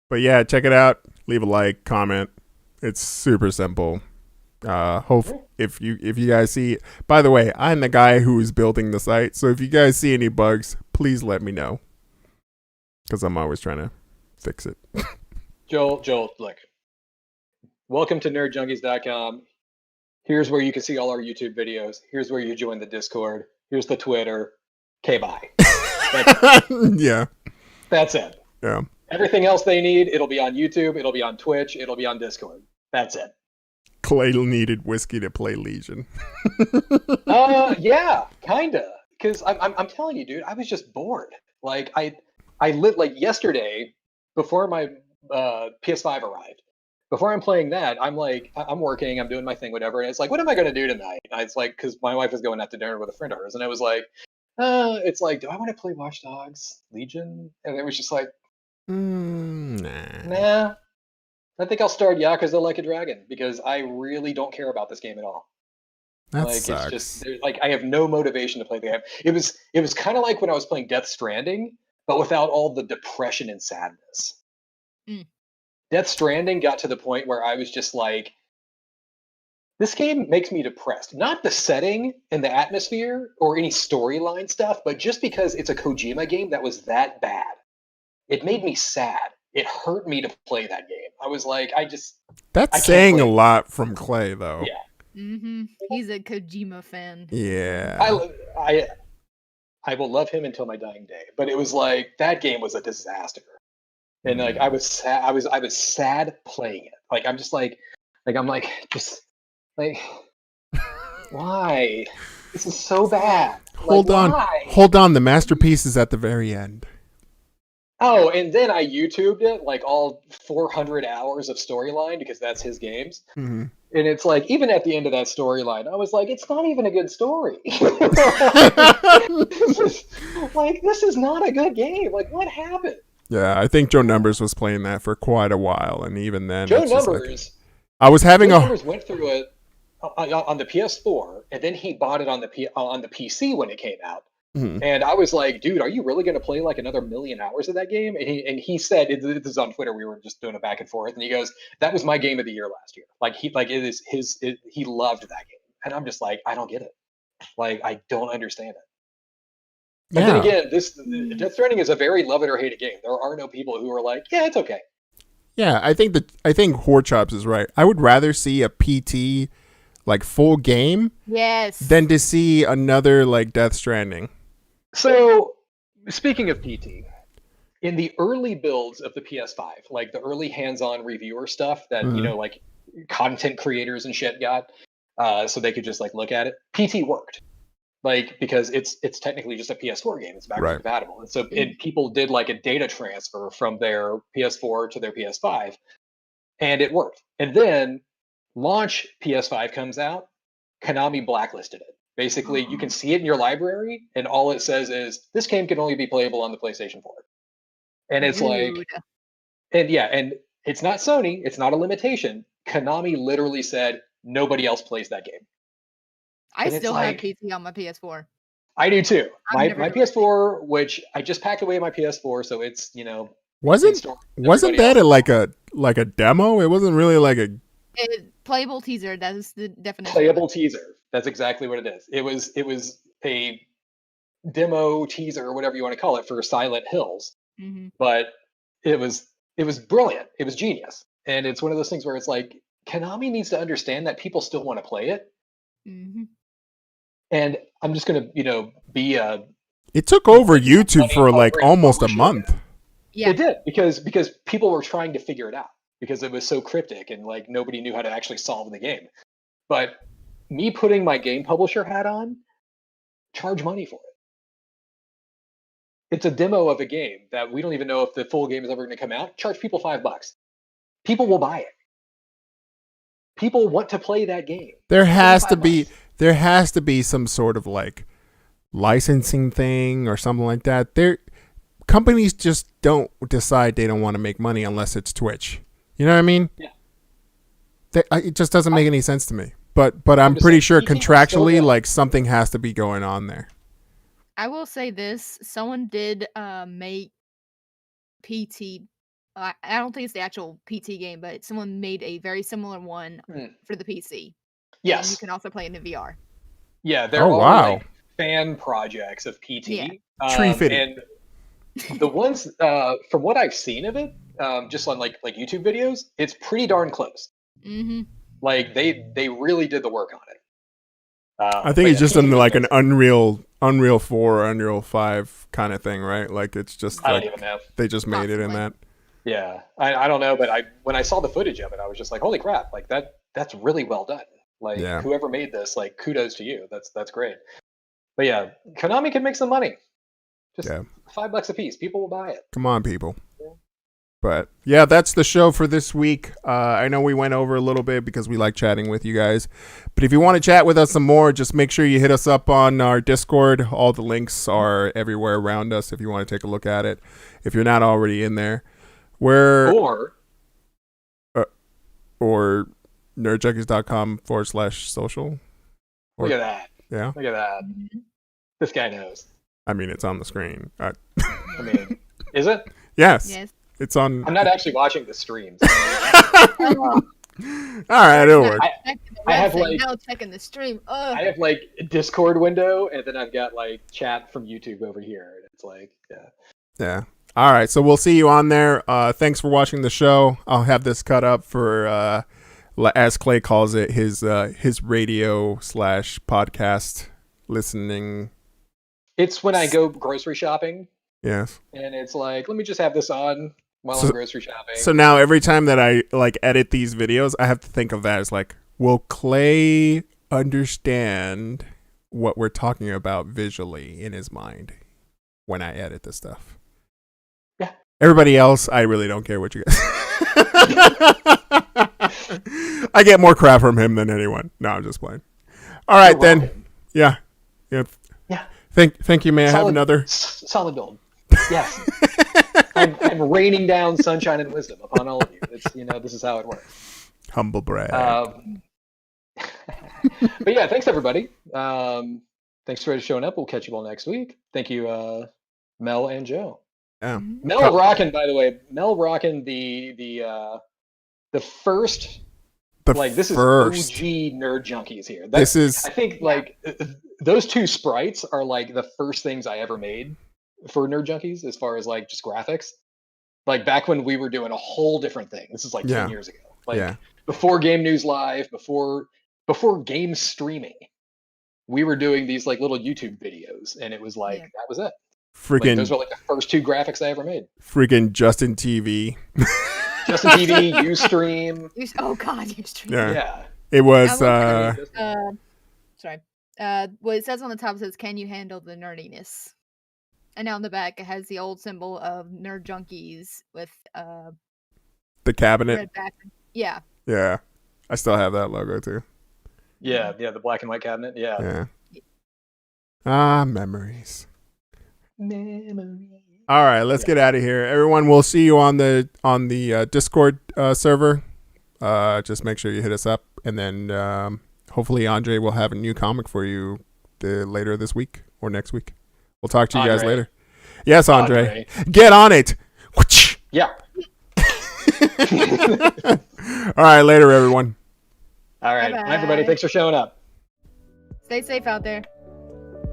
But yeah, check it out. Leave a like, comment. It's super simple. If you guys see. By the way, I'm the guy who is building the site, so if you guys see any bugs, please let me know, because I'm always trying to fix it. Joel, look. Welcome to nerdjunkies.com. Here's where you can see all our YouTube videos. Here's where you join the Discord. Here's the Twitter. Okay, bye. Yeah. That's it. Yeah. Everything else they need, it'll be on YouTube, it'll be on Twitch, it'll be on Discord. That's it. Clay needed whiskey to play Legion. Yeah, kinda. Because I'm telling you, dude, I was just bored. Like I lit like yesterday, before my PS5 arrived. Before I'm playing that, I'm like, I'm working, I'm doing my thing, whatever. And it's like, what am I going to do tonight? And it's like, because my wife was going out to dinner with a friend of hers. And I was like, it's like, do I want to play Watch Dogs Legion? And it was just like, nah. I think I'll start Yakuza Like a Dragon, because I really don't care about this game at all. That like, sucks. It's just, like, I have no motivation to play the game. It was kind of like when I was playing Death Stranding, but without all the depression and sadness. Death Stranding got to the point where I was just like, this game makes me depressed. Not the setting and the atmosphere or any storyline stuff, but just because it's a Kojima game that was that bad. It made me sad. It hurt me to play that game. I was like, That's saying a lot from Clay, though. Yeah. Mm-hmm. He's a Kojima fan. Yeah. I will love him until my dying day. But it was like, that game was a disaster. And like, I was sad. I was sad playing it. Like, I'm just like I'm like, just like, why? This is so bad. Hold on. The masterpiece is at the very end. Oh, and then I YouTubed it, like all 400 hours of storyline, because that's his games. Mm-hmm. And it's like, even at the end of that storyline, I was like, it's not even a good story. This is not a good game. Like, what happened? Yeah, I think Joe Numbers was playing that for quite a while, and even then, Joe Numbers went through it on the PS4, and then he bought it on the PC when it came out. Mm-hmm. And I was like, dude, are you really going to play like another 1,000,000 hours of that game? And he said, this is on Twitter, we were just doing it back and forth, and he goes, that was my game of the year last year. Like, he loved that game. And I'm just like, I don't get it. Like, I don't understand it. But then again, this Death Stranding is a very love it or hate it game. There are no people who are like, yeah, it's okay. Yeah, I think Horchops is right. I would rather see a PT like full game, than to see another like Death Stranding. So, speaking of PT, in the early builds of the PS5, like the early hands-on reviewer stuff that like content creators and shit got, so they could just like look at it. PT worked, like because it's technically just a PS4 game. It's backwards compatible, and so people did like a data transfer from their PS4 to their PS5, and it worked. And then launch PS5 comes out, Konami blacklisted it. Basically, you can see it in your library, and all it says is this game can only be playable on the PlayStation 4. And it's like, and it's not Sony, it's not a limitation. Konami literally said nobody else plays that game. I still have PT on my PS4. I do too. My PS4, which I just packed away my PS4, so it's wasn't that like a demo? It wasn't really like a playable teaser. That is the definition. Playable teaser. That's exactly what it is. It was a demo teaser or whatever you want to call it for Silent Hills. Mm-hmm. But it was brilliant. It was genius. And it's one of those things where it's like Konami needs to understand that people still want to play it. Mm-hmm. And I'm just gonna, be a. It took over YouTube for like almost a month. Yeah, it did because people were trying to figure it out because it was so cryptic and like nobody knew how to actually solve the game. But me putting my game publisher hat on, charge money for it. It's a demo of a game that we don't even know if the full game is ever going to come out. Charge people $5. People will buy it. People want to play that game. There has to be some sort of like licensing thing or something like that. Companies just don't decide they don't want to make money unless it's Twitch. You know what I mean? Yeah. It just doesn't make any sense to me. But I'm pretty sure contractually, like something has to be going on there. I will say this: someone did make PT. I don't think it's the actual PT game, but someone made a very similar one for the PC. Yes, and you can also play it in VR. Yeah, they're all like fan projects of PT. Yeah. Tree fitting. And the ones from what I've seen of it, just on like YouTube videos, it's pretty darn close. Mm-hmm. Like they really did the work on it. I think it's just in like an Unreal 4, Unreal 5 kind of thing, right? Like it's just I like don't even know. They just made it in that. Yeah, I don't know, but when I saw the footage of it, I was just like, holy crap! Like that's really well done. Like whoever made this, like kudos to you. That's great. But yeah, Konami can make some money. Just $5 a piece. People will buy it. Come on, people. Yeah. But yeah, that's the show for this week. I know we went over a little bit because we like chatting with you guys. But if you want to chat with us some more, just make sure you hit us up on our Discord. All the links are everywhere around us if you want to take a look at it. If you're not already in there. Or nerdjunkies.com/social. Look at that. Yeah. Look at that. This guy knows. I mean, it's on the screen. I mean, is it? Yes. It's on. I'm not actually watching the streams. All right, it'll work. I have like now checking the stream. I have like a Discord window, and then I've got like chat from YouTube over here. And it's like, yeah. All right, so we'll see you on there. Thanks for watching the show. I'll have this cut up for, as Clay calls it, his radio / podcast listening. It's when I go grocery shopping. Yes. And it's like, let me just have this on while I'm grocery shopping. So now every time that I like edit these videos, I have to think of that as like, will Clay understand what we're talking about visually in his mind when I edit this stuff? Yeah. Everybody else, I really don't care what you guys. I get more crap from him than anyone. No, I'm just playing. All right, then. Yeah. Thank you. May I have another? Solid gold. Yes. I'm raining down sunshine and wisdom upon all of you. It's, this is how it works. Humble brag. But yeah, thanks everybody. Thanks for showing up. We'll catch you all next week. Thank you, Mel and Joe. Yeah. Mel rocking, by the way. Mel rocking the first. This is OG Nerd Junkies here. I think those two sprites are like the first things I ever made for Nerd Junkies as far as like just graphics. Like back when we were doing a whole different thing. This is like 10 years ago. Before Game News Live, before game streaming, we were doing these like little YouTube videos, and it was like that was it. Freaking those were like the first two graphics I ever made. Freaking Justin TV. Justin TV, Ustream. Oh God, Ustream. Yeah. Yeah. It was. I mean, Sorry. What it says on the top says, "Can you handle the nerdiness?" And on the back it has the old symbol of Nerd Junkies with the cabinet. red background. Yeah. Yeah. I still have that logo too. yeah, the black and white cabinet. Yeah. Yeah. Ah, memories. Memory. All right, let's get out of here, everyone. We'll see you on the Discord server. Just make sure you hit us up, and then hopefully Andre will have a new comic for you later this week or next week. We'll talk to you guys later. Yes, Andre. Get on it. Yeah. All right, later, everyone. All right. Bye-bye. Bye, everybody. Thanks for showing up. Stay safe out there.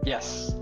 Yes.